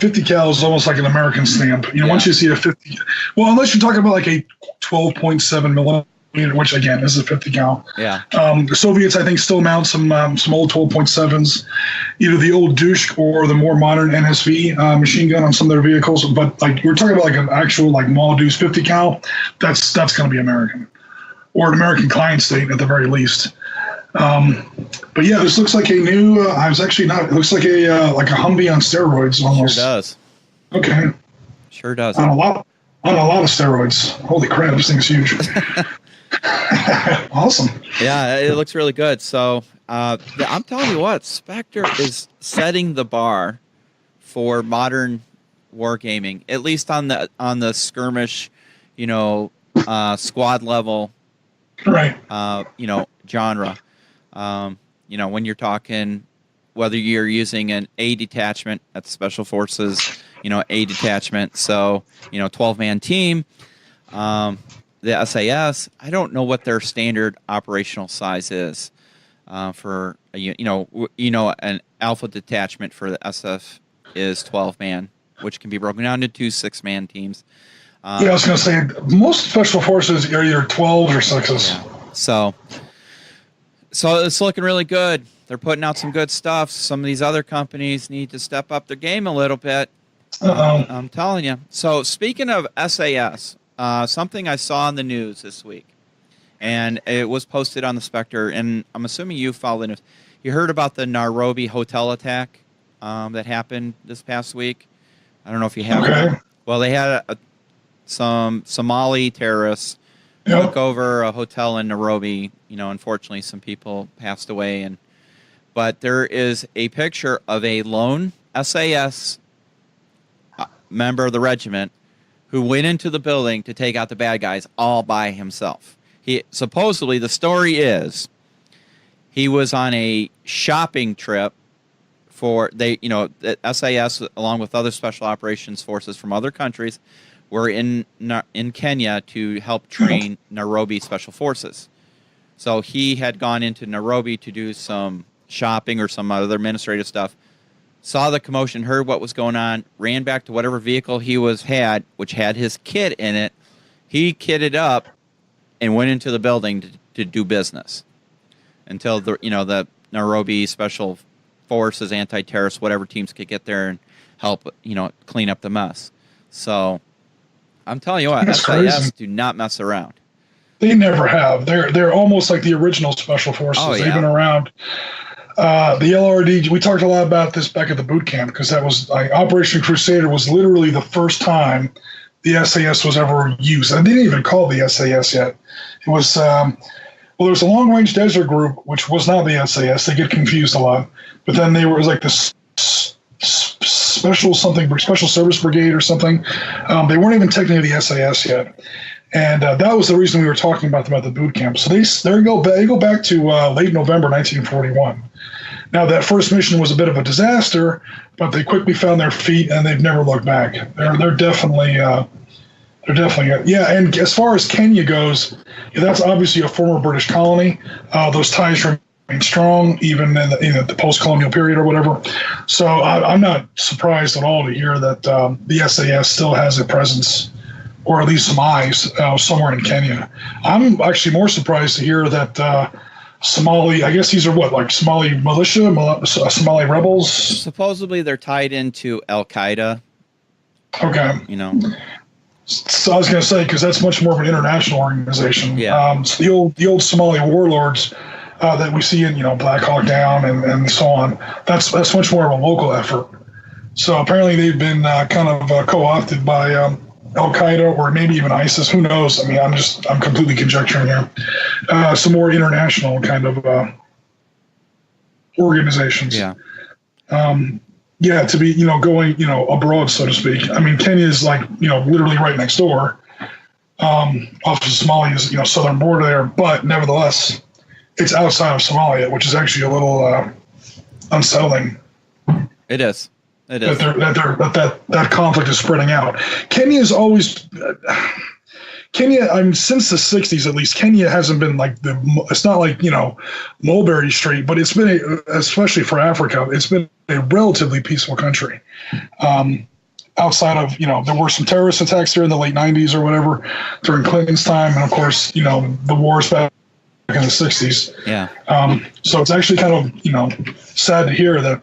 is almost like an American stamp. Once you see a 50, well, unless you're talking about like a 12.7 millimeter, which again is a 50 cal. Yeah. The Soviets, I think, still mount some old 12.7s, either the old Dush or the more modern NSV machine gun on some of their vehicles. But like we're talking about like an actual like Maul Deuce 50 cal, that's going to be American, or an American client state at the very least. But yeah, this looks like a new. It looks like a Humvee on steroids almost. Sure does. Okay. Sure does. On a lot of steroids. Holy crap, this thing's huge. Awesome. Yeah, it looks really good. So I'm telling you what, Spectre is setting the bar for modern wargaming, at least on the skirmish, squad level, right? Genre. When you're talking, whether you're using an A detachment at the Special Forces, A detachment, so 12-man team. The SAS, I don't know what their standard operational size is for an alpha detachment for the SF is 12-man, which can be broken down into 2 6-man teams. I was going to say most Special Forces are either 12s or 6s. Yeah. So it's looking really good. They're putting out some good stuff. Some of these other companies need to step up their game a little bit. I'm telling you. So speaking of SAS, something I saw in the news this week, and it was posted on the Spectre, and I'm assuming you follow the news. You heard about the Nairobi hotel attack that happened this past week? I don't know if you have. Okay. Well, they had some Somali terrorists took over a hotel in Nairobi. Unfortunately, some people passed away, but there is a picture of a lone SAS member of the regiment who went into the building to take out the bad guys all by himself. Supposedly, the story is he was on a shopping trip the SAS, along with other special operations forces from other countries, were in Kenya to help train Nairobi Special Forces. So he had gone into Nairobi to do some shopping or some other administrative stuff, saw the commotion, heard what was going on, ran back to whatever vehicle he had, which had his kit in it. He kitted up and went into the building to do business until the Nairobi Special Forces, anti-terrorists, whatever teams could get there and help clean up the mess. So I'm telling you what, That's SAS crazy. do not mess around. They never have. They're almost like the original Special Forces. Oh, yeah. They've been around. The LRD, we talked a lot about this back at the boot camp because that was Operation Crusader was literally the first time the SAS was ever used. And they didn't even call the SAS yet. It was there was a long range desert group which was not the SAS. They get confused a lot, but then it was like this special service brigade or something. They weren't even technically the SAS yet. And that was the reason we were talking about them at the boot camp. So they go back to late November 1941. Now, that first mission was a bit of a disaster, but they quickly found their feet, and they've never looked back. They're definitely yeah. And as far as Kenya goes, that's obviously a former British colony. Those ties remain strong, even in the post-colonial period or whatever. So I'm not surprised at all to hear that the SAS still has a presence, or at least some eyes, somewhere in Kenya. I'm actually more surprised to hear that Somali, I guess these are like Somali militia, Somali rebels? Supposedly they're tied into Al-Qaeda. Okay. You know. So I was going to say, because that's much more of an international organization. Yeah. So the old Somali warlords that we see in Black Hawk Down and so on. That's much more of a local effort. So apparently they've been kind of co-opted by Al Qaeda or maybe even ISIS. Who knows? I mean, I'm completely conjecturing here. Some more international kind of organizations. Yeah. Yeah, to be going abroad, so to speak. I mean, Kenya is like literally right next door, off of Somalia's southern border there. But nevertheless, it's outside of Somalia, which is actually a little unsettling. It is. It is. That conflict is spreading out. Kenya is always. Kenya, since the 60s at least, Kenya hasn't been like it's not like, Mulberry Street, but it's been, especially for Africa, it's been a relatively peaceful country. Outside of, there were some terrorist attacks here in the late 90s or whatever during Clinton's time. And of course, the wars back in the 60s. Yeah. So it's actually kind of, sad to hear that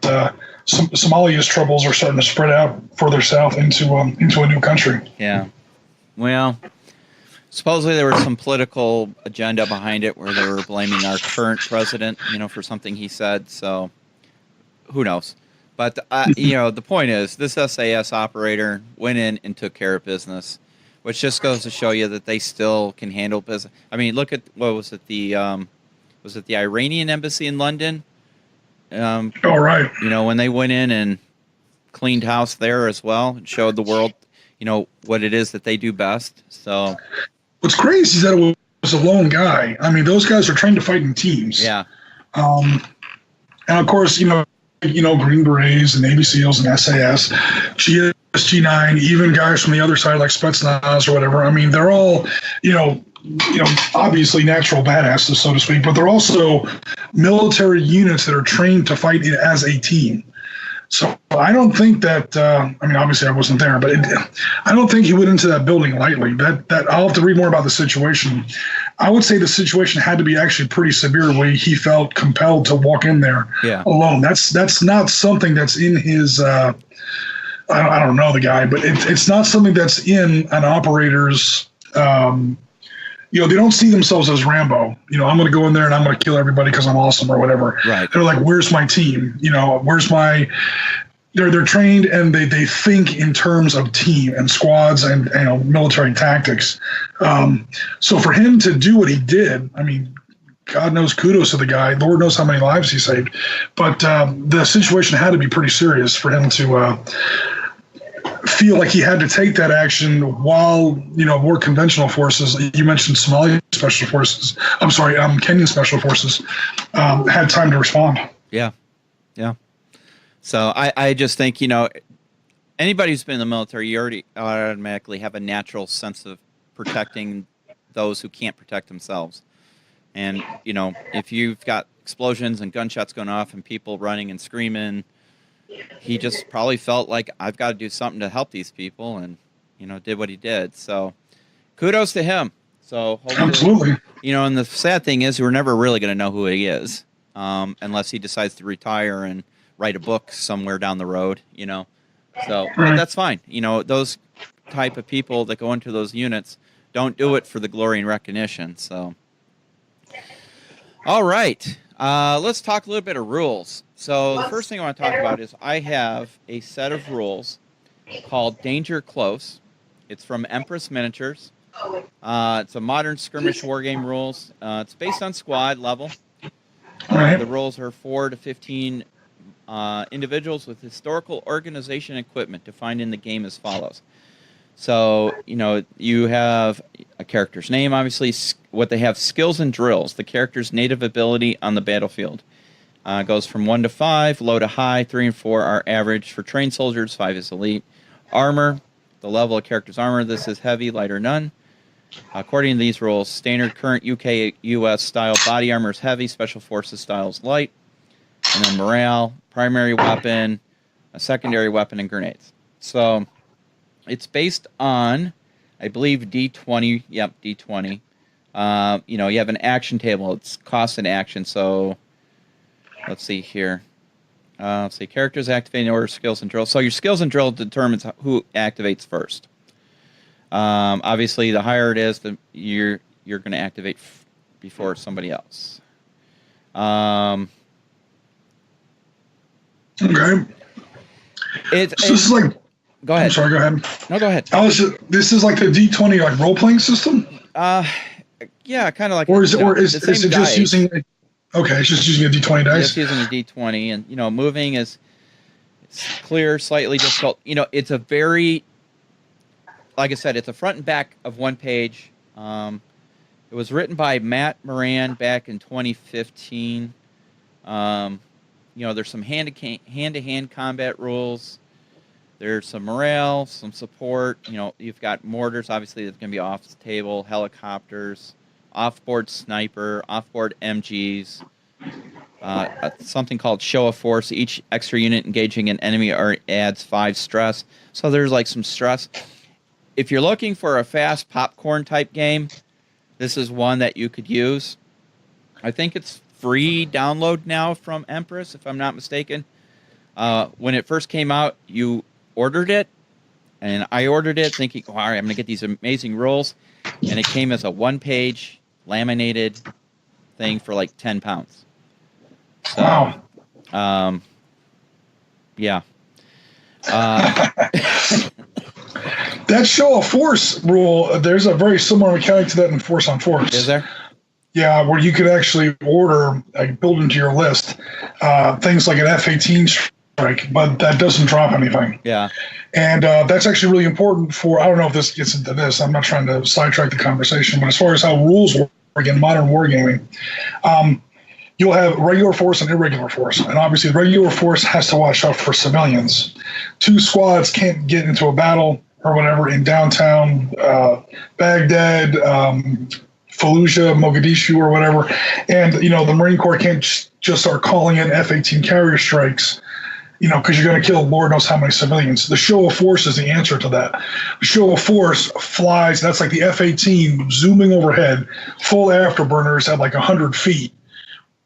Somalia's troubles are starting to spread out further south into a new country. Yeah. Well, supposedly there was some political agenda behind it where they were blaming our current president, for something he said. So who knows? But, the point is this SAS operator went in and took care of business, which just goes to show you that they still can handle business. I mean, look at, what was it? Was it the Iranian embassy in London? All right. When they went in and cleaned house there as well and showed the world, what it is that they do best. So what's crazy is that it was a lone guy. I mean, those guys are trained to fight in teams. Yeah. And of course, Green Berets and Navy SEALs and SAS, GS-G9, even guys from the other side like Spetsnaz or whatever. I mean, they're all, obviously natural badasses, so to speak, but they're also military units that are trained to fight as a team. So I don't think that. Obviously I wasn't there, but I don't think he went into that building lightly. That I'll have to read more about the situation. I would say the situation had to be actually pretty severe, where he felt compelled to walk in there alone. That's not something that's in his. I don't know the guy, but it's not something that's in an operator's. They don't see themselves as Rambo. I'm going to go in there and I'm going to kill everybody because I'm awesome or whatever. Right. They're like, where's my team? Where's my? They're trained and they think in terms of team and squads and military tactics. So for him to do what he did, I mean, God knows, kudos to the guy. Lord knows how many lives he saved. But the situation had to be pretty serious for him to feel like he had to take that action while more conventional forces, you mentioned Somali special forces, Kenyan special forces, had time to respond. Yeah So I just think anybody who's been in the military, you already automatically have a natural sense of protecting those who can't protect themselves. And if you've got explosions and gunshots going off and people running and screaming, he just probably felt like, I've got to do something to help these people, and did what he did. So kudos to him. So hopefully, absolutely. And the sad thing is we're never really going to know who he is, unless he decides to retire and write a book somewhere down the road. So but that's fine. Those type of people that go into those units don't do it for the glory and recognition. So all right, let's talk a little bit of rules. So the first thing I want to talk about is I have a set of rules called Danger Close. It's from Empress Miniatures. It's a modern skirmish wargame rules. It's based on squad level. The rules are 4 to 15 individuals with historical organization and equipment defined in the game as follows. So, you have a character's name, obviously, what they have, skills and drills, the character's native ability on the battlefield. Goes from 1 to 5, low to high, 3 and 4 are average for trained soldiers, 5 is elite. Armor, the level of character's armor, this is heavy, light, or none. According to these rules, standard current UK, US style body armor is heavy, special forces style is light. And then morale, primary weapon, a secondary weapon, and grenades. So it's based on, I believe, D20. Yep, D20. You have an action table. It's cost and action, so let's see here. Let's see, characters activating order, skills and drills. So your skills and drill determines who activates first. Obviously, the higher it is, the you're going to activate before somebody else. Okay. This is like. Go ahead. I'm sorry. Go ahead. No, go ahead. This is like the D20 like role playing system. Yeah, kind of like. Or is it just dice. using? Okay, it's just using a D20 dice. Just using a D20, and moving it's clear, slightly difficult. It's a very, like I said, it's a front and back of one page. It was written by Matt Moran back in 2015. There's some hand-to-hand combat rules. There's some morale, some support. You've got mortars, obviously, that's going to be off the table, helicopters, off-board sniper, off-board MGs, something called show of force. Each extra unit engaging an enemy adds 5 stress. So there's like some stress. If you're looking for a fast popcorn-type game, this is one that you could use. I think it's free download now from Empress, if I'm not mistaken. When it first came out, you ordered it, and I ordered it thinking, all right, I'm going to get these amazing rules, and it came as a one-page laminated thing for like 10 pounds. So, wow. Yeah. That show of force rule, there's a very similar mechanic to that in Force on Force. Is there? Yeah, where you could actually order, like, build into your list, things like an F-18 strike, but that doesn't drop anything. Yeah. And that's actually really important for, I don't know if this gets into this, I'm not trying to sidetrack the conversation, but as far as how rules work in modern wargaming, you'll have regular force and irregular force. And obviously, the regular force has to watch out for civilians. 2 squads can't get into a battle or whatever in downtown Baghdad, Fallujah, Mogadishu, or whatever. And, the Marine Corps can't just start calling in F-18 carrier strikes, because you're going to kill Lord knows how many civilians. The show of force is the answer to that. The show of force flies, that's like the F-18 zooming overhead, full afterburners at like 100 feet.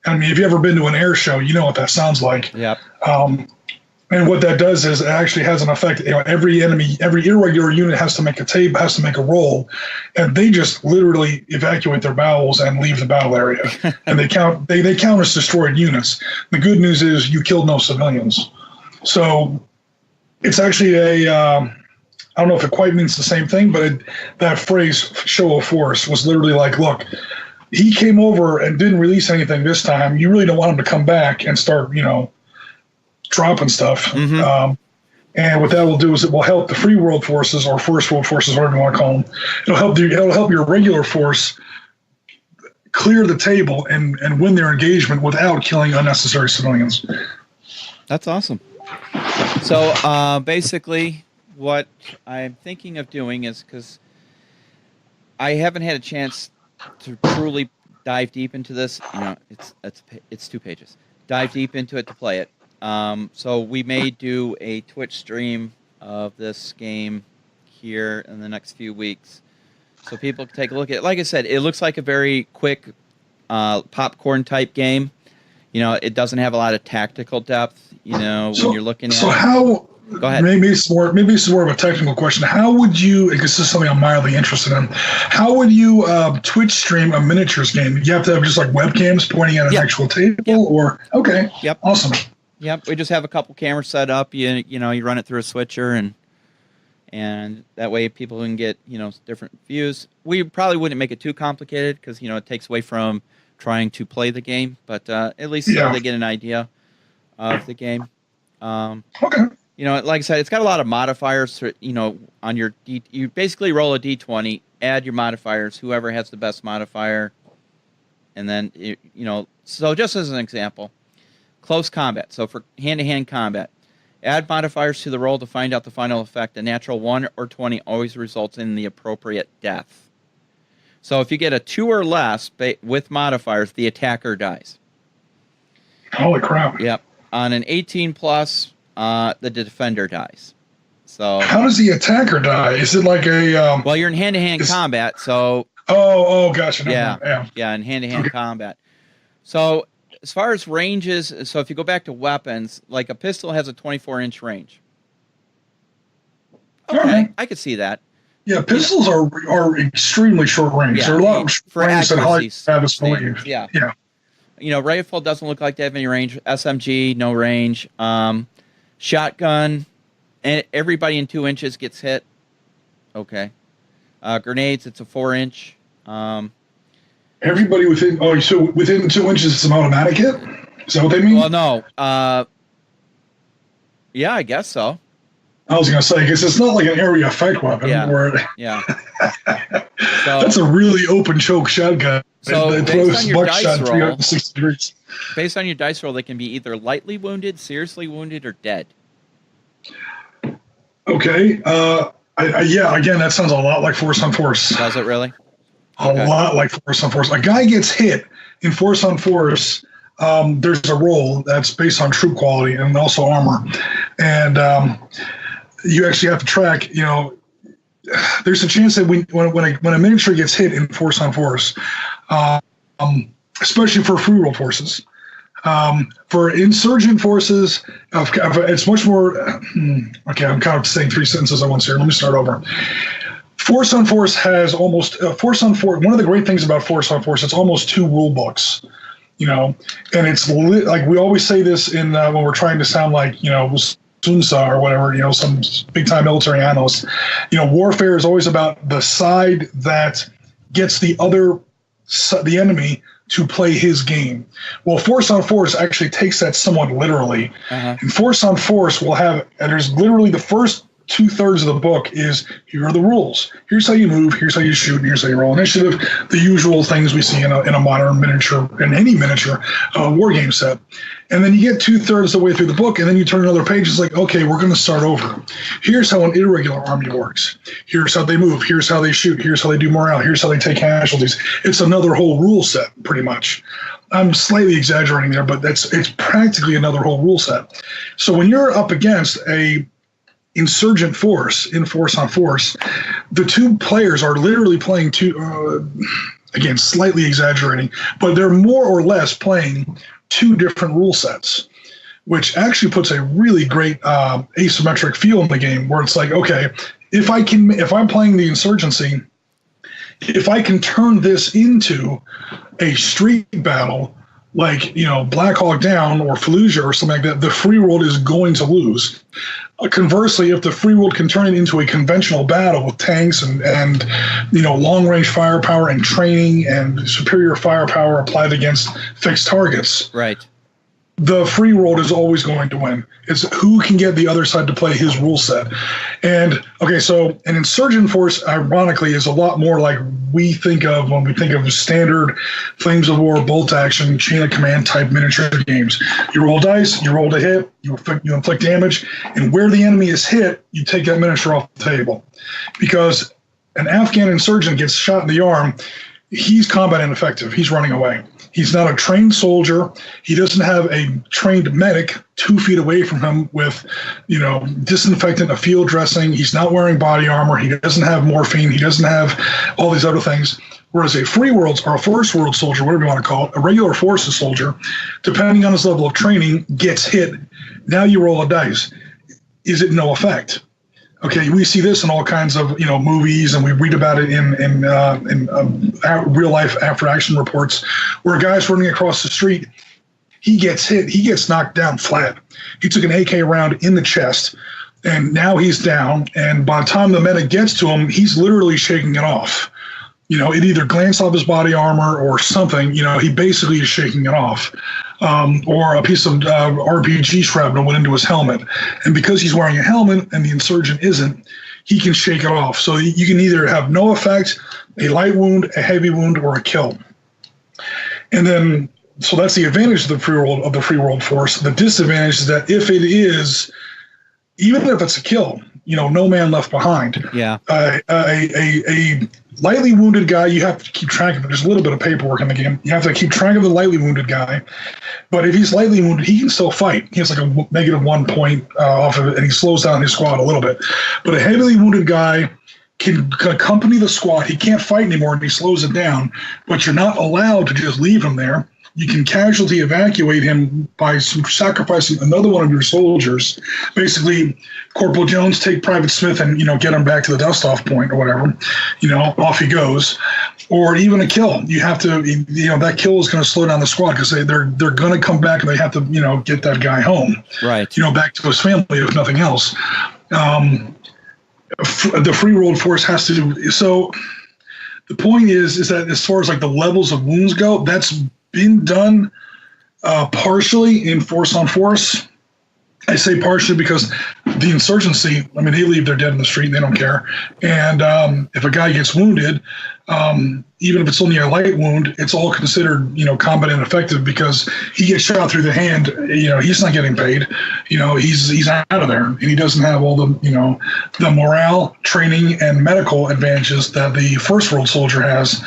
I mean, if you've ever been to an air show, you know what that sounds like. Yep. And what that does is it actually has an effect. Every enemy, every irregular unit has to make a roll, and they just literally evacuate their bowels and leave the battle area. And they count as destroyed units. The good news is you killed no civilians. So it's actually I don't know if it quite means the same thing, but that phrase "show of force" was literally like, look, he came over and didn't release anything this time. You really don't want him to come back and start, dropping stuff. Mm-hmm. And what that will do is it will help the free world forces or first world forces, whatever you want to call them. It'll help your regular force clear the table and win their engagement without killing unnecessary civilians. That's awesome. So basically, what I'm thinking of doing is, because I haven't had a chance to truly dive deep into this, it's 2 pages. Dive deep into it to play it. So we may do a Twitch stream of this game here in the next few weeks, so people can take a look at it. Like I said, it looks like a very quick popcorn type game. It doesn't have a lot of tactical depth. When you're looking at. So how? Go ahead. Maybe it's more of a technical question. How would you? Because this is something I'm mildly interested in. How would you Twitch stream a miniatures game? You have to have just like webcams pointing at an actual table, or okay? Yep. Awesome. Yep, we just have a couple cameras set up. You run it through a switcher, and that way people can get different views. We probably wouldn't make it too complicated because it takes away from trying to play the game, but at least they get an idea of the game. Okay. Like I said, it's got a lot of modifiers. On your you basically roll a d20, add your modifiers. Whoever has the best modifier, and then So just as an example. Close combat. So for hand-to-hand combat, add modifiers to the roll to find out the final effect. A natural 1 or 20 always results in the appropriate death. So if you get a 2 or less with modifiers, the attacker dies. Holy crap. Yep. On an 18 plus, the defender dies. So how does the attacker die? Is it like a... well, you're in hand-to-hand combat, so... Oh, gotcha. Yeah, in hand-to-hand combat. So as far as ranges, so if you go back to weapons, like a pistol has a 24-inch range. Okay, right. I could see that. Yeah, pistols are extremely short range. Yeah, they're a lot for range than standards. Yeah. Rifle doesn't look like they have any range. SMG, no range. Shotgun, and everybody in 2 inches gets hit. Okay. Grenades, it's a 4-inch. Everybody within 2 inches is an automatic hit? Is that what they mean? Well, no. Yeah, I guess so. I was going to say, because it's not like an area effect weapon. Yeah. That's a really open choke shotgun. So it throws buckshot 360 degrees. Based on your dice roll, they can be either lightly wounded, seriously wounded, or dead. Okay. Again, that sounds a lot like Force on Force. Does it really? A lot like Force on Force. A guy gets hit in Force on Force. There's a roll that's based on troop quality and also armor. And you actually have to track, there's a chance that when a miniature gets hit in Force on Force, especially for free roll forces, for insurgent forces, it's much more. Okay, I'm kind of saying three sentences at once here. Let me start over. Force on Force has almost Force on Force. One of the great things about Force on Force, it's almost 2 rule books, and it's like we always say this in when we're trying to sound like Sunsa or whatever, some big time military analyst. Warfare is always about the side that gets the enemy to play his game. Well, Force on Force actually takes that somewhat literally. And Force on Force will have, and there's literally the first 2/3 of the book is, here are the rules. Here's how you move, here's how you shoot, and here's how you roll initiative, the usual things we see in a modern miniature, in any miniature war game set. And then you get 2/3 of the way through the book, and then you turn another page, it's like, okay, we're going to start over. Here's how an irregular army works. Here's how they move. Here's how they shoot. Here's how they do morale. Here's how they take casualties. It's another whole rule set, pretty much. I'm slightly exaggerating there, but it's practically another whole rule set. So when you're up against a insurgent force in Force on Force, the two players are literally playing again, slightly exaggerating, but they're more or less playing 2 different rule sets, which actually puts a really great asymmetric feel in the game, where it's like, okay, if I'm playing the insurgency, if I can turn this into a street battle, like, Black Hawk Down or Fallujah or something like that, the free world is going to lose. Conversely, if the free world can turn it into a conventional battle with tanks and long-range firepower and training and superior firepower applied against fixed targets, right, the free world is always going to win. It's who can get the other side to play his rule set. And, okay, so an insurgent force, ironically, is a lot more like we think of when we think of standard Flames of War, bolt action, chain of command type miniature games. You roll dice, you roll to hit, you inflict damage, and where the enemy is hit, you take that miniature off the table. Because an Afghan insurgent gets shot in the arm, he's combat ineffective. He's running away. He's not a trained soldier. He doesn't have a trained medic 2 feet away from him with, disinfectant, a field dressing. He's not wearing body armor. He doesn't have morphine. He doesn't have all these other things. Whereas a free world or a first world soldier, whatever you want to call it, a regular forces soldier, depending on his level of training, gets hit. Now you roll a dice. Is it no effect? Okay, we see this in all kinds of movies, and we read about it in real life after action reports, where a guy's running across the street, he gets hit, he gets knocked down flat. He took an AK round in the chest, and now he's down. And by the time the medic gets to him, he's literally shaking it off. It either glanced off his body armor or something. He basically is shaking it off. Or a piece of RPG shrapnel went into his helmet. And because he's wearing a helmet and the insurgent isn't, he can shake it off. So you can either have no effect, a light wound, a heavy wound, or a kill. And then, so that's the advantage of the free world force. The disadvantage is that if it is, even if it's a kill, no man left behind. Yeah. A lightly wounded guy, you have to keep track of it. There's a little bit of paperwork in the game. You have to keep track of the lightly wounded guy. But if he's lightly wounded, he can still fight. He has like a -1 point off of it, and he slows down his squad a little bit. But a heavily wounded guy can accompany the squad. He can't fight anymore, and he slows it down. But you're not allowed to just leave him there. you can casualty evacuate him by sacrificing another one of your soldiers. Basically, Corporal Jones take Private Smith and get him back to the dust-off point or whatever. Off he goes. Or even a kill. You have to, that kill is going to slow down the squad because they're going to come back and they have to, get that guy home. Right. Back to his family if nothing else. The free rolled force has to do. So the point is that as far as like the levels of wounds go, that's been done partially in force on force. I say partially because the insurgency, they leave their dead in the street and they don't care. And if a guy gets wounded, even if it's only a light wound, it's all considered, combat ineffective because he gets shot through the hand. He's not getting paid. He's out of there, and he doesn't have all the, the morale, training, and medical advantages that the first world soldier has.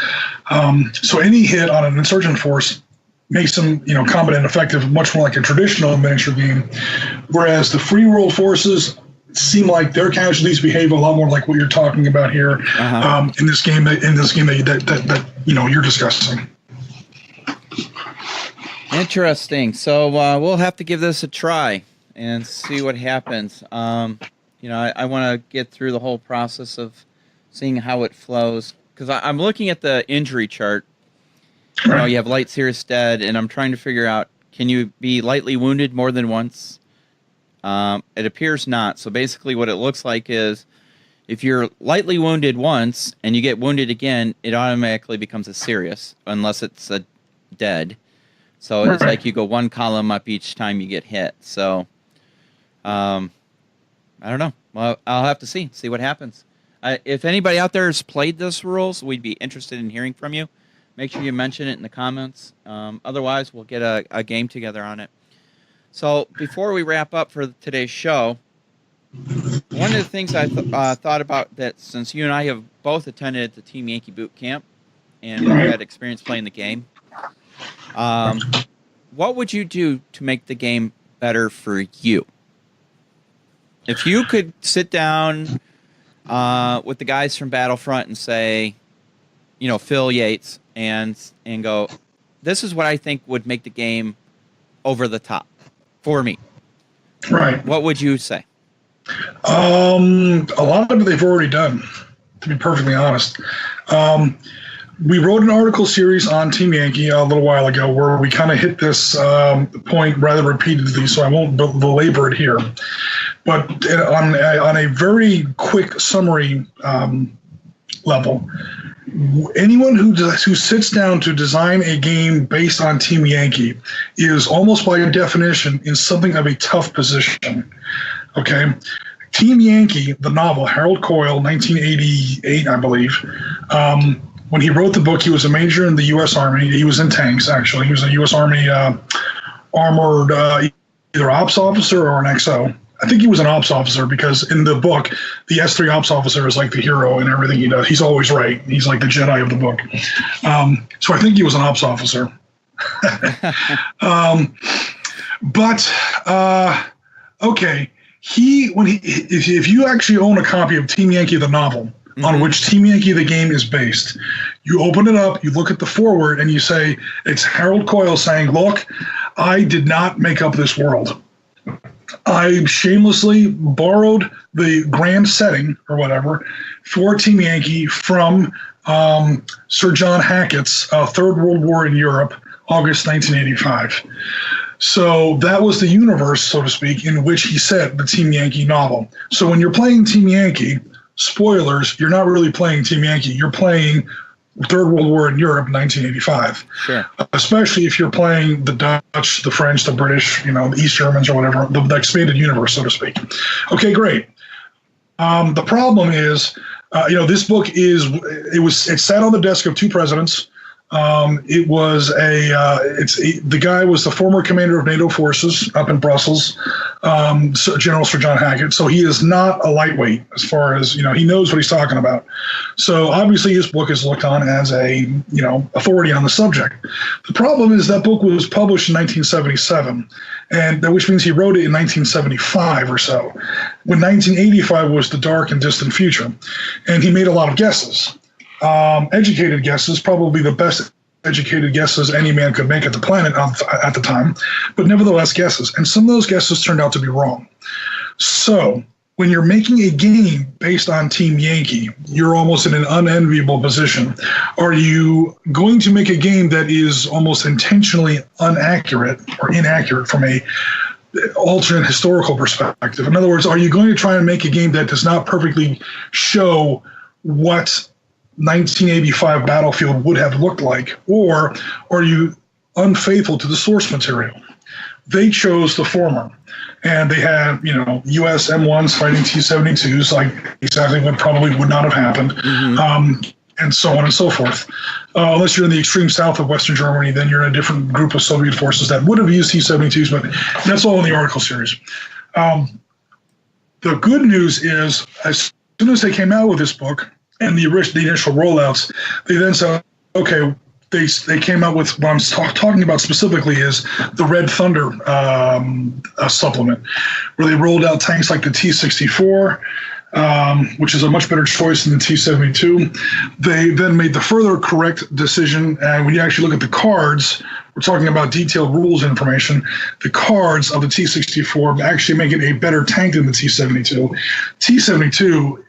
So any hit on an insurgent force makes them, combat ineffective, much more like a traditional miniature game. Whereas the free world forces seem like their casualties behave a lot more like what you're talking about here in this game. That you're discussing. Interesting. So we'll have to give this a try and see what happens. I want to get through the whole process of seeing how it flows because I'm looking at the injury chart. You have light, serious, dead, and I'm trying to figure out, can you be lightly wounded more than once? It appears not. So basically what it looks like is if you're lightly wounded once and you get wounded again, it automatically becomes a serious, unless it's a dead. So it's like you go one column up each time you get hit. So I don't know. Well, I'll have to see what happens. If anybody out there has played this rules, we'd be interested in hearing from you. Make sure you mention it in the comments. Otherwise, we'll get a game together on it. So before we wrap up for today's show, one of the things I thought about that since you and I have both attended the Team Yankee boot camp and we've had experience playing the game, what would you do to make the game better for you? If you could sit down with the guys from Battlefront and say, Phil Yates, and go, this is what I think would make the game over the top for me. Right. What would you say? A lot of it they've already done, to be perfectly honest. We wrote an article series on Team Yankee a little while ago where we kind of hit this point rather repeatedly, so I won't belabor it here. But on a very quick summary level, anyone who sits down to design a game based on Team Yankee is almost by definition in something of a tough position. Okay, Team Yankee, the novel, Harold Coyle, 1988, I believe. When he wrote the book, he was a major in the U.S. Army. He was in tanks, actually. He was a U.S. Army armored either ops officer or an XO. I think he was an ops officer because in the book, the S3 ops officer is like the hero in everything he does. He's always right. He's like the Jedi of the book. So I think he was an ops officer. Okay. If you actually own a copy of Team Yankee, the novel, on which Team Yankee, the game, is based, you open it up, you look at the foreword, and you say, it's Harold Coyle saying, look, I did not make up this world. I shamelessly borrowed the grand setting or whatever for Team Yankee from Sir John Hackett's Third World War in Europe, August 1985. So that was the universe, so to speak, in which he set the Team Yankee novel. So when you're playing Team Yankee, spoilers, you're not really playing Team Yankee. You're playing Third World War in Europe, 1985. Sure. Especially if you're playing the Dutch, the French, the British, the East Germans or whatever, the expanded universe, so to speak. Okay, great. The problem is, this book it sat on the desk of two presidents. The guy was the former commander of NATO forces up in Brussels, General Sir John Hackett. So he is not a lightweight as far as, he knows what he's talking about. So obviously his book is looked on as a, authority on the subject. The problem is that book was published in 1977, which means he wrote it in 1975 or so, when 1985 was the dark and distant future. And he made a lot of guesses. Educated guesses, probably the best educated guesses any man could make at the planet at the time, but nevertheless guesses. And some of those guesses turned out to be wrong. So when you're making a game based on Team Yankee, you're almost in an unenviable position. Are you going to make a game that is almost intentionally inaccurate from a alternate historical perspective? In other words, are you going to try and make a game that does not perfectly show what 1985 Battlefield would have looked like? Or are you unfaithful to the source material? They chose the former. And they had, U.S. M1s fighting T-72s, like exactly what probably would not have happened, and so on and so forth. Unless you're in the extreme south of Western Germany, then you're in a different group of Soviet forces that would have used T-72s, but that's all in the article series. The good news is, as soon as they came out with this book and the initial rollouts, they then said, okay, they came out with what I'm talking about specifically is the Red Thunder supplement, where they rolled out tanks like the T-64, which is a much better choice than the T-72. They then made the further correct decision, and when you actually look at the cards, we're talking about detailed rules information, the cards of the T-64 actually make it a better tank than the T-72. T-72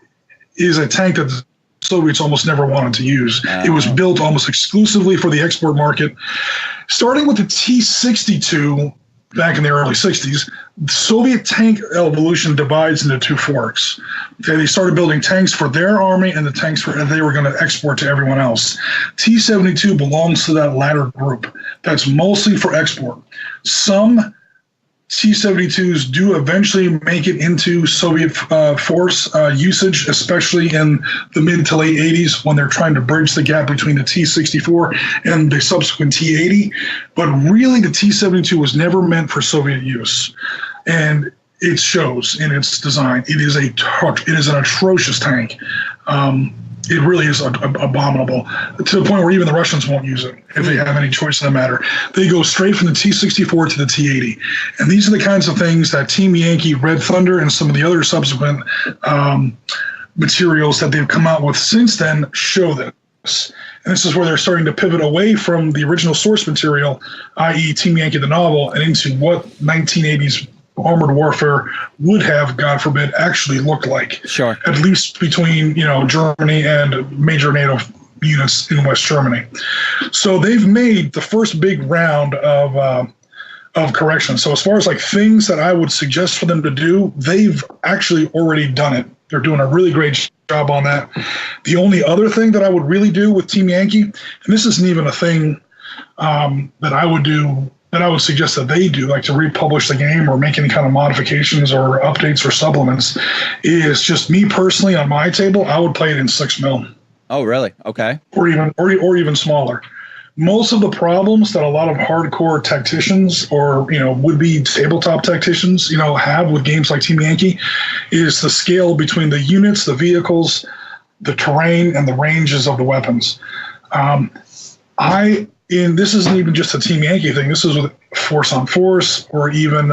is a tank that the Soviets almost never wanted to use. It was built almost exclusively for the export market. Starting with the T-62 back in the early 60s, the Soviet tank evolution divides into two forks. Okay, they started building tanks for their army and the tanks they were going to export to everyone else. T-72 belongs to that latter group. That's mostly for export. Some T-72s do eventually make it into Soviet force usage, especially in the mid to late 80s when they're trying to bridge the gap between the T-64 and the subsequent T-80. But really, the T-72 was never meant for Soviet use. And it shows in its design. It is an atrocious tank. It really is abominable, to the point where even the Russians won't use it if they have any choice in the matter. They go straight from the T-64 to the T-80. And these are the kinds of things that Team Yankee, Red Thunder, and some of the other subsequent materials that they've come out with since then show this. And this is where they're starting to pivot away from the original source material, i.e. Team Yankee the novel, and into what 1980s armored warfare would have, God forbid, actually looked like. Sure. At least between, Germany and major NATO units in West Germany. So they've made the first big round of correction. So as far as like things that I would suggest for them to do, they've actually already done it. They're doing a really great job on that. The only other thing that I would really do with Team Yankee, and this isn't even a thing that I would do, that I would suggest that they do, like to republish the game or make any kind of modifications or updates or supplements, is just me personally on my table, I would play it in 6mm. Oh, really? Okay. Or even smaller. Most of the problems that a lot of hardcore tacticians or would-be tabletop tacticians have with games like Team Yankee is the scale between the units, the vehicles, the terrain, and the ranges of the weapons. This isn't even just a Team Yankee thing. This is with Force on Force or even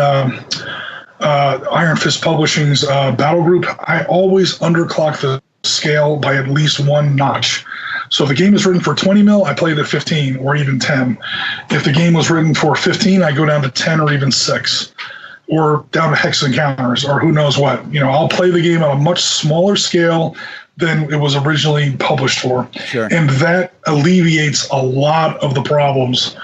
Iron Fist Publishing's Battle Group. I always underclock the scale by at least one notch. So if the game is written for 20mm, I play it at 15 or even 10. If the game was written for 15, I go down to 10 or even 6. Or down to hex encounters or who knows what. I'll play the game on a much smaller scale than it was originally published for. Sure. And that alleviates a lot of the problems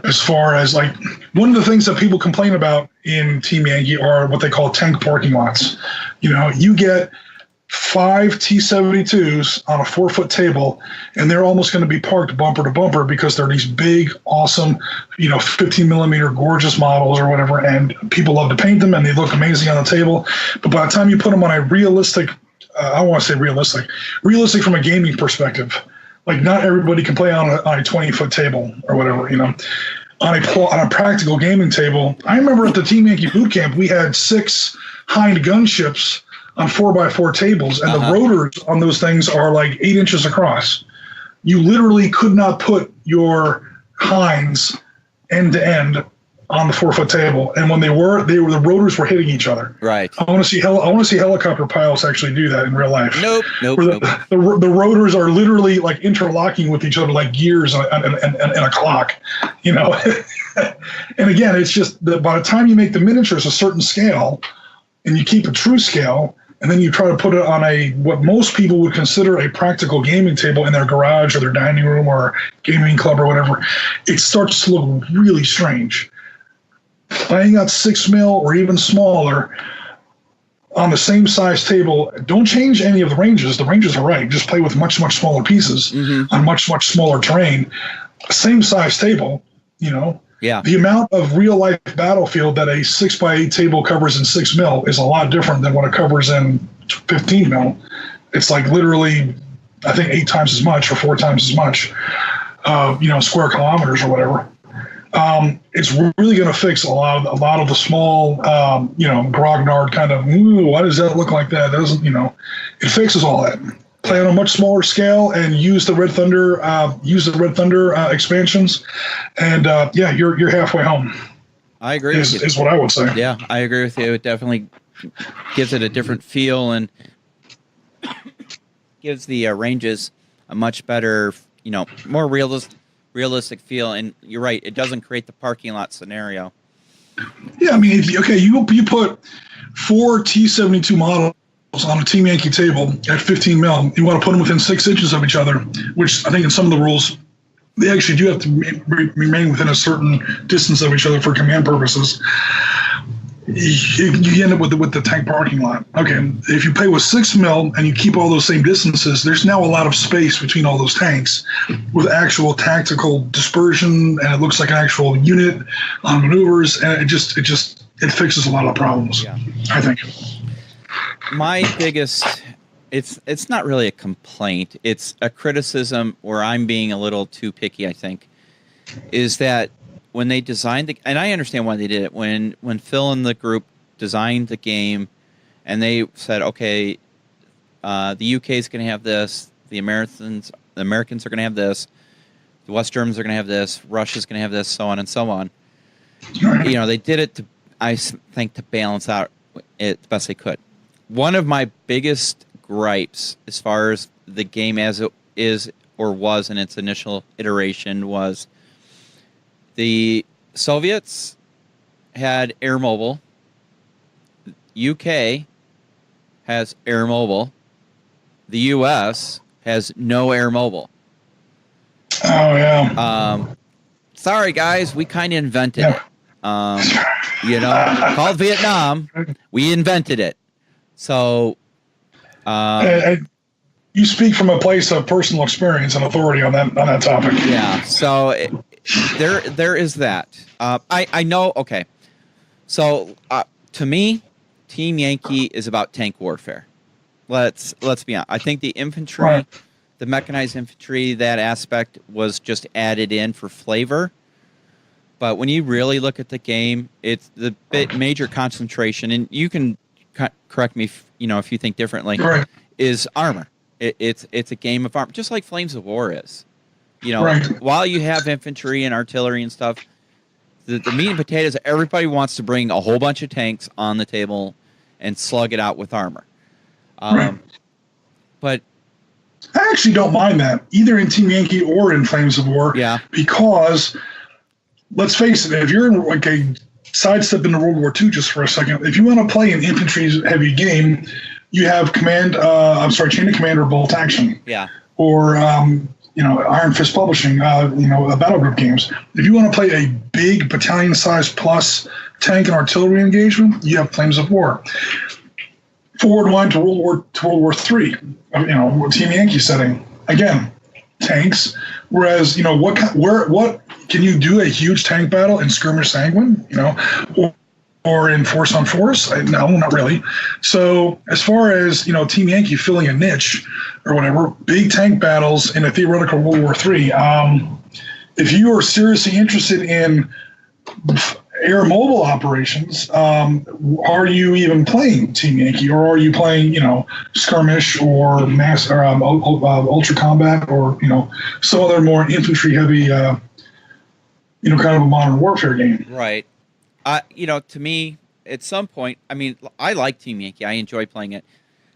as far as like one of the things that people complain about in Team Yankee are what they call tank parking lots. You get 5 T-72s on a 4-foot table, and they're almost going to be parked bumper to bumper because they're these big, awesome, 15mm gorgeous models or whatever, and people love to paint them, and they look amazing on the table. But by the time you put them on a realistic, I don't want to say realistic from a gaming perspective, like not everybody can play on a 20-foot table or whatever, On a practical gaming table, I remember at the Team Yankee boot camp, we had 6 Hind gunships on 4x4 tables, and the rotors on those things are like 8 inches across. You literally could not put your Hinds end to end on the 4-foot table, and when the rotors were hitting each other. Right. I want to see helicopter pilots actually do that in real life. Nope. The rotors are literally like interlocking with each other like gears and a clock, you know. And again, it's just that by the time you make the miniatures a certain scale, and you keep a true scale, and then you try to put it on what most people would consider a practical gaming table in their garage or their dining room or gaming club or whatever, it starts to look really strange. Playing at 6 mil or even smaller on the same size table, don't change any of the ranges. The ranges are right. Just play with much, much smaller pieces on much, much smaller terrain. Same size table, you know. Yeah. The amount of real life battlefield that a 6x8 table covers in 6 mil is a lot different than what it covers in 15 mil. It's like literally, I think 8 times as much or 4 times as much, square kilometers or whatever. It's really going to fix a lot of the small, grognard kind of, why does that look like that? That doesn't, it fixes all that. Play on a much smaller scale and use the Red Thunder expansions, and you're halfway home. I agree with you. Is what I would say. Yeah, I agree with you. It definitely gives it a different feel and gives the ranges a much better, more realistic feel. And you're right, it doesn't create the parking lot scenario. Yeah, I mean, you put 4 T-72 models on a Team Yankee table at 15 mil. You want to put them within 6 inches of each other, which I think in some of the rules, they actually do have to remain within a certain distance of each other for command purposes. You end up with the tank parking lot. Okay, if you play with 6 mil and you keep all those same distances, there's now a lot of space between all those tanks with actual tactical dispersion, and it looks like an actual unit on maneuvers, and it fixes a lot of problems, I think. My biggest, it's not really a complaint, it's a criticism where I'm being a little too picky, I think, is that when they designed and I understand why they did it, when Phil and the group designed the game and they said, okay, the UK is going to have this, the Americans are going to have this, the West Germans are going to have this, Russia's going to have this, so on and so on. They did it to balance out it the best they could. One of my biggest gripes as far as the game as it is or was in its initial iteration was the Soviets had air mobile, UK has air mobile, the US has no air mobile. Oh, yeah. Sorry, guys, we kind of invented it. Called Vietnam, we invented it. So, you speak from a place of personal experience and authority on that topic. Yeah. So there is that. I know. Okay. So to me, Team Yankee is about tank warfare. Let's be honest. I think the infantry, the mechanized infantry, that aspect was just added in for flavor. But when you really look at the game, it's the major concentration, and you can correct me if you think differently, is armor. It's a game of armor, just like Flames of War is. While you have infantry and artillery and stuff, the meat and potatoes, everybody wants to bring a whole bunch of tanks on the table and slug it out with armor. But I actually don't mind that, either in Team Yankee or in Flames of War. Yeah. Because, let's face it, if you're in like a sidestep into World War II just for a second, if you want to play an infantry-heavy game, you have chain of command or bolt action. Yeah. Or, Iron Fist Publishing, battle group games. If you want to play a big battalion-sized plus tank and artillery engagement, you have Flames of War. Forward line to World War III, Team Yankee setting. Again, tanks. Whereas, what can you do a huge tank battle in Skirmish Sangin? Or in Force on Force? No, not really. So as far as, Team Yankee filling a niche or whatever, big tank battles in a theoretical World War III, if you are seriously interested in air mobile operations, are you even playing Team Yankee, or are you playing, Skirmish or mass or Ultra Combat, or, some other more infantry heavy, kind of a modern warfare game? Right. To me, at some point, I mean, I like Team Yankee. I enjoy playing it.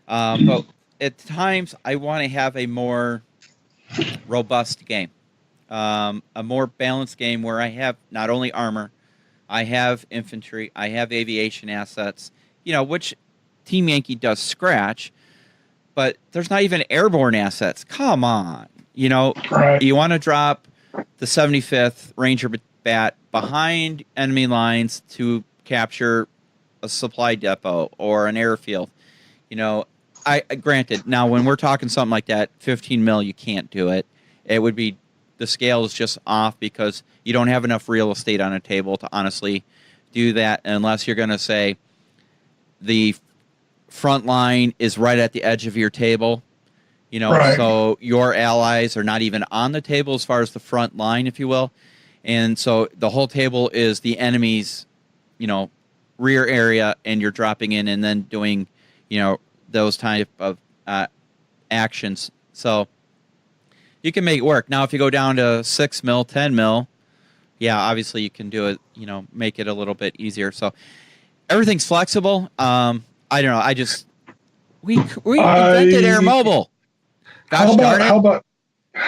But at times, I want to have a more robust game, a more balanced game where I have not only armor, I have infantry, I have aviation assets, which Team Yankee does scratch, but there's not even airborne assets. Come on. Right. You want to drop the 75th Ranger Bat behind enemy lines to capture a supply depot or an airfield. I granted, now when we're talking something like that, 15 mil, you can't do it. It would be, the scale is just off because you don't have enough real estate on a table to honestly do that unless you're going to say the front line is right at the edge of your table. Right. So your allies are not even on the table as far as the front line, if you will. And so the whole table is the enemy's, rear area, and you're dropping in and then doing, those type of actions. So you can make it work. Now, if you go down to 6 mil, 10 mil, yeah, obviously you can do it, make it a little bit easier. So everything's flexible. I don't know. We invented Air Mobile. Gosh darn it.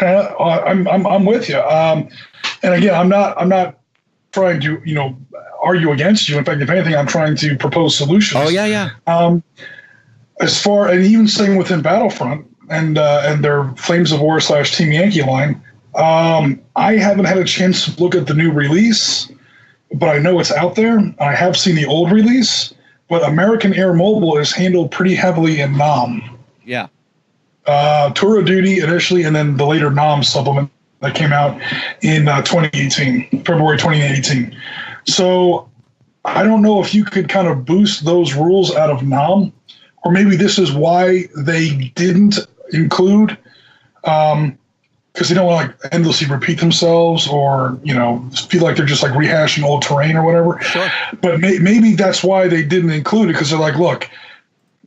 I'm with you. And again, I'm not trying to, argue against you. In fact, if anything, I'm trying to propose solutions. Oh, yeah. And even staying within Battlefront and their Flames of War / Team Yankee line, I haven't had a chance to look at the new release, but I know it's out there. I have seen the old release, but American Air Mobile is handled pretty heavily in NOM. Yeah. Tour of Duty initially, and then the later NOM supplement that came out in February 2018. So I don't know if you could kind of boost those rules out of NOM, or maybe this is why they didn't include, because they don't want to endlessly repeat themselves or feel like they're just like rehashing old terrain or whatever. Sure. But maybe that's why they didn't include it, because they're like, look,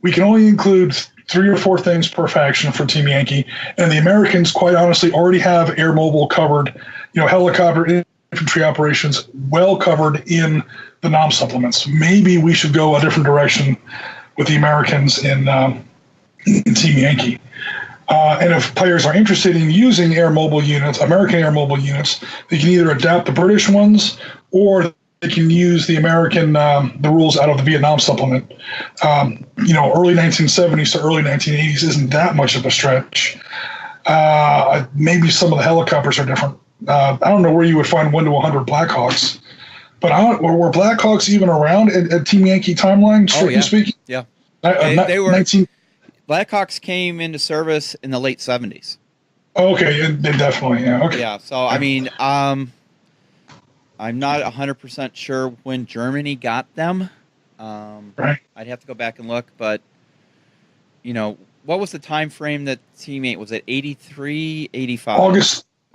we can only include 3 or 4 things per faction for Team Yankee, and the Americans, quite honestly, already have Air Mobile covered, helicopter infantry operations well covered in the NOM supplements. Maybe we should go a different direction with the Americans in Team Yankee. And if players are interested in using Air Mobile units, American Air Mobile units, they can either adapt the British ones or they can use the American, the rules out of the Vietnam supplement. Early 1970s to early 1980s isn't that much of a stretch. Maybe some of the helicopters are different. I don't know where you would find 1 to 100 Blackhawks, but were Blackhawks even around at Team Yankee timeline, strictly speaking? Yeah. They were. Blackhawks came into service in the late 70s. Okay, they definitely, yeah. Okay. Yeah, so, I mean, I'm not 100% sure when Germany got them. Right. I'd have to go back and look, but, what was the time frame that Team 8? Was it 83, 85?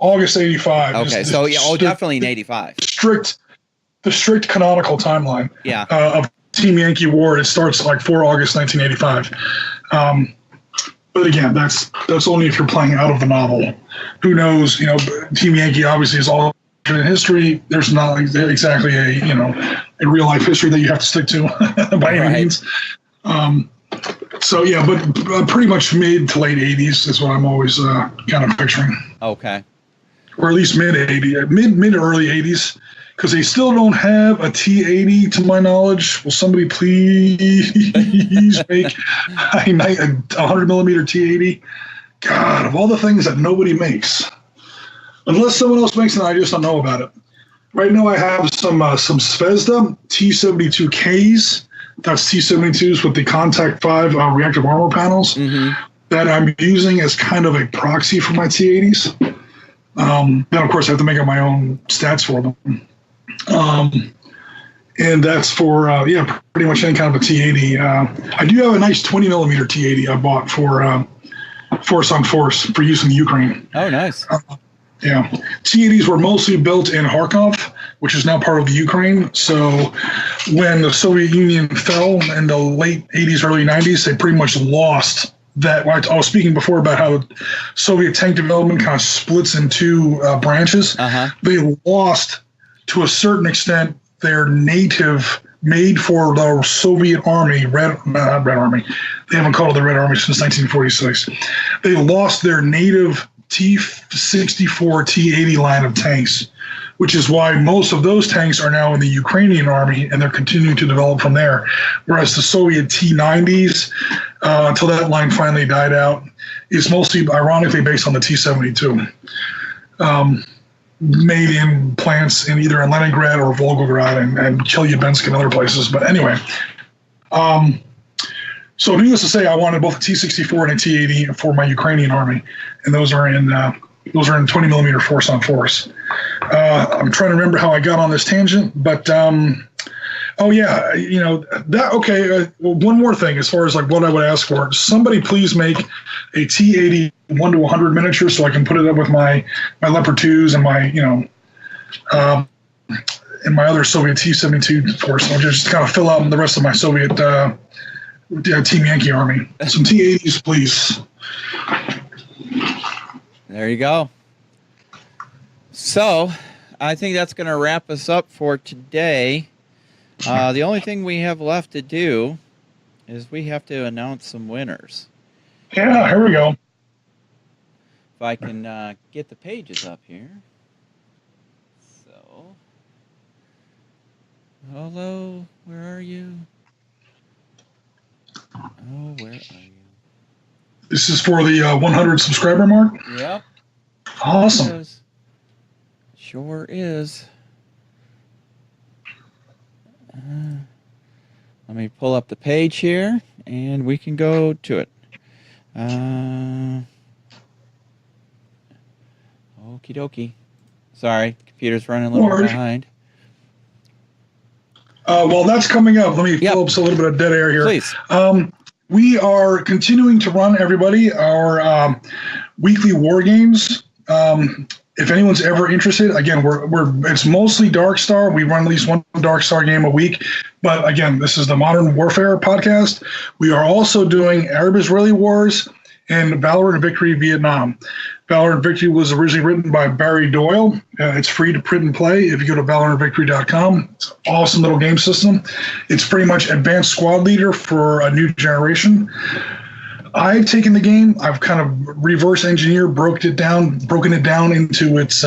August 85. Okay, so definitely in 85. The strict canonical timeline of Team Yankee War. It starts like 4 August 1985. But again, that's only if you're playing out of the novel. Who knows? Team Yankee obviously is all in history. There's not exactly a real life history that you have to stick to by any means. So yeah, but pretty much mid to late 80s is what I'm always kind of picturing. Okay. Or at least mid to early 80s, because they still don't have a T-80 to my knowledge. Will somebody please make a 100 millimeter T-80? God, of all the things that nobody makes, unless someone else makes it, I just don't know about it. Right now, I have some Zvezda T-72Ks. That's T-72s with the Contact 5 reactive armor panels that I'm using as kind of a proxy for my T-80s. Then, of course, I have to make up my own stats for them. And that's for, pretty much any kind of a T-80. I do have a nice 20 millimeter T-80 I bought for Force on Force for use in the Ukraine. Oh, nice. Yeah. T-80s were mostly built in Kharkov, which is now part of the Ukraine. So when the Soviet Union fell in the late 80s, early 90s, they pretty much lost that. I was speaking before about how Soviet tank development kind of splits in 2 branches. They lost, to a certain extent, their native, made for the Soviet Army, not Red Army. They haven't called it the Red Army since 1946. They lost their native T-64, T-80 line of tanks, which is why most of those tanks are now in the Ukrainian army, and they're continuing to develop from there. Whereas the Soviet T-90s, until that line finally died out, is mostly, ironically, based on the T-72, made in plants in either in Leningrad or Volgograd and Chelyabinsk and other places. But anyway, so needless to say, I wanted both a T-64 and a T-80 for my Ukrainian army, and those are in 20 millimeter force on force. I'm trying to remember how I got on this tangent, but oh yeah, that. Okay, one more thing as far as like what I would ask for. Somebody please make a T-80 1-100 miniature so I can put it up with my Leopard 2s and my and my other Soviet T-72 force. I'll just kind of fill out the rest of my Soviet Team Yankee army. Some T-80s, please. There you go. So, I think that's going to wrap us up for today. The only thing we have left to do is we have to announce some winners. Yeah, here we go. If I can get the pages up here. So, hello, where are you? Oh, where are you? This is for the 100 subscriber mark? Yep. Awesome. Sure is. Let me pull up the page here, and we can go to it. Okie dokie. Sorry, computer's running a little behind. While that's coming up, let me fill up a little bit of dead air here. Please. We are continuing to run, everybody, our weekly war games. If anyone's ever interested, again, it's mostly Dark Star. We run at least one Dark Star game a week. But again, this is the Modern Warfare podcast. We are also doing Arab-Israeli Wars and Valor and Victory Vietnam. Valor and Victory was originally written by Barry Doyle. It's free to print and play if you go to valorandvictory.com. It's an awesome little game system. It's pretty much advanced squad leader for a new generation. I've taken the game, I've kind of reverse engineered, broken it down into its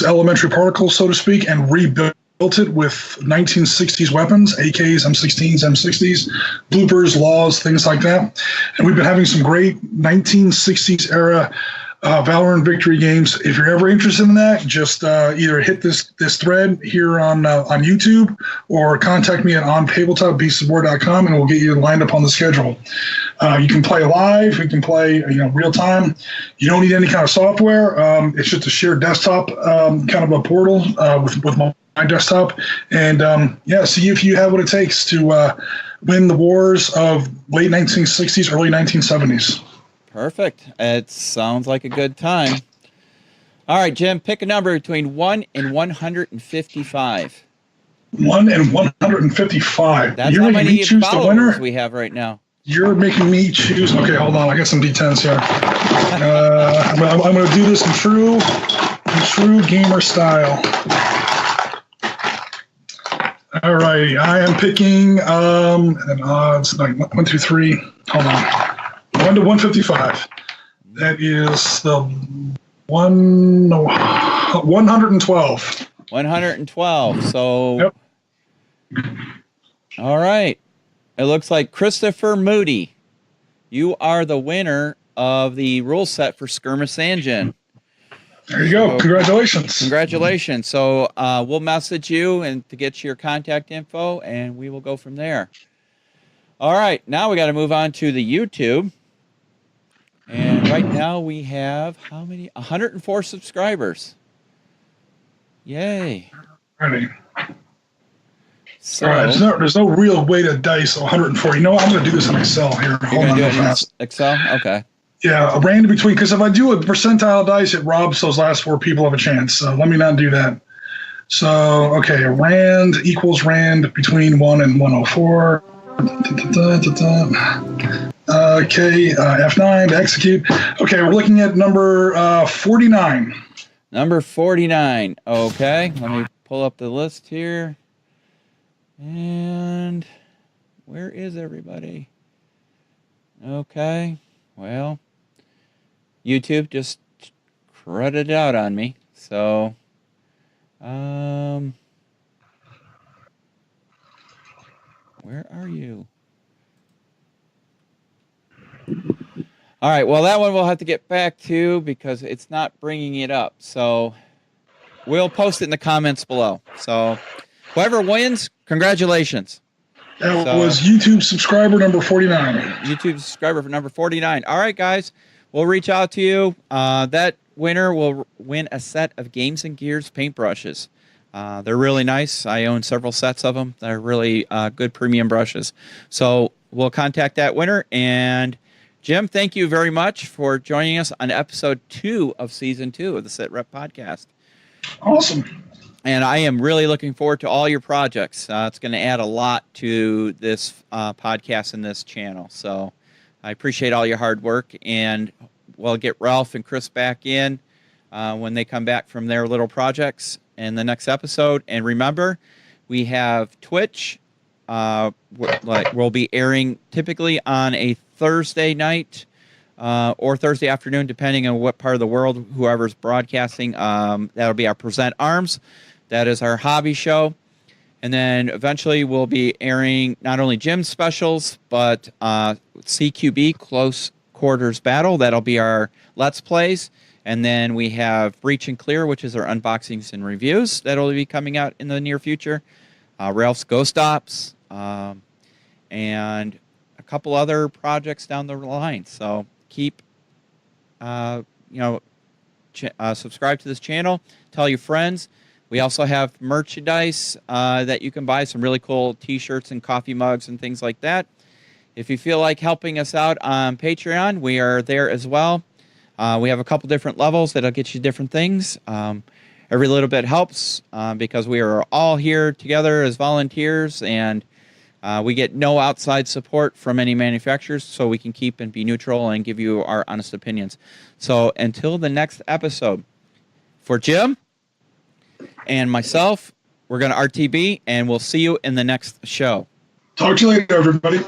elementary particles, so to speak, and rebuilt it with 1960s weapons, AKs, M16s, M60s, bloopers, laws, things like that. And we've been having some great 1960s era Valor and Victory games. If you're ever interested in that, just either hit this thread here on YouTube or contact me at ontabletopbeastsofwar.com and we'll get you lined up on the schedule. You can play live. You can play real time. You don't need any kind of software. It's just a shared desktop kind of a portal with my desktop. And see if you have what it takes to win the wars of late 1960s, early 1970s. Perfect. It sounds like a good time. All right, Jim, pick a number between 1 and 155. 1 and 155. That's how many followers we have right now. You're making me choose. Okay, hold on. I got some D10s here. I'm going to do this in true gamer style. All right, I am picking an odds like 1, 2, 3. Hold on. 1 to 155. That is the 112. 112. So, yep. All right. It looks like Christopher Moody, you are the winner of the rule set for Skirmish Sangin. There you go. Congratulations. Congratulations. So we'll message you and to get your contact info, and we will go from there. All right. Now we got to move on to the YouTube. And right now we have how many? 104 subscribers. Yay. Ready. So, all right, there's no real way to dice 140. You know what? I'm going to do this in Excel here. Hold on. Excel? Okay. Yeah, a random between, because if I do a percentile dice, it robs those last 4 people of a chance. So let me not do that. So, okay, rand equals rand between 1 and 104. Okay, F9 to execute. Okay, we're looking at number 49. Number 49. Okay, let me pull up the list here. And where is everybody? Okay. Well, YouTube just crudted out on me. So, where are you? All right, well, that one we'll have to get back to because it's not bringing it up. So we'll post it in the comments below. So whoever wins, congratulations. That was YouTube subscriber number 49. YouTube subscriber for number 49. All right, guys, we'll reach out to you. That winner will win a set of Games and Gears paintbrushes. They're really nice. I own several sets of them. They're really good premium brushes. So we'll contact that winner. And Jim, thank you very much for joining us on episode 2 of season 2 of the Sit Rep podcast. Awesome. And I am really looking forward to all your projects. It's going to add a lot to this podcast and this channel. So I appreciate all your hard work. And we'll get Ralph and Chris back in when they come back from their little projects in the next episode. And remember, we have Twitch. We'll be airing typically on a Thursday night or Thursday afternoon, depending on what part of the world whoever's broadcasting. That'll be our Present Arms. That is our hobby show. And then eventually we'll be airing not only Jim's specials, but CQB, Close Quarters Battle. That'll be our Let's Plays. And then we have Breach and Clear, which is our unboxings and reviews. That'll be coming out in the near future. Ralph's Ghost Ops, and a couple other projects down the line. So keep, subscribe to this channel. Tell your friends. We also have merchandise that you can buy, some really cool T-shirts and coffee mugs and things like that. If you feel like helping us out on Patreon, we are there as well. We have a couple different levels that'll get you different things. Every little bit helps because we are all here together as volunteers, and we get no outside support from any manufacturers, so we can keep and be neutral and give you our honest opinions. So until the next episode, for Jim and myself, we're going to RTB, and we'll see you in the next show. Talk to you later, everybody.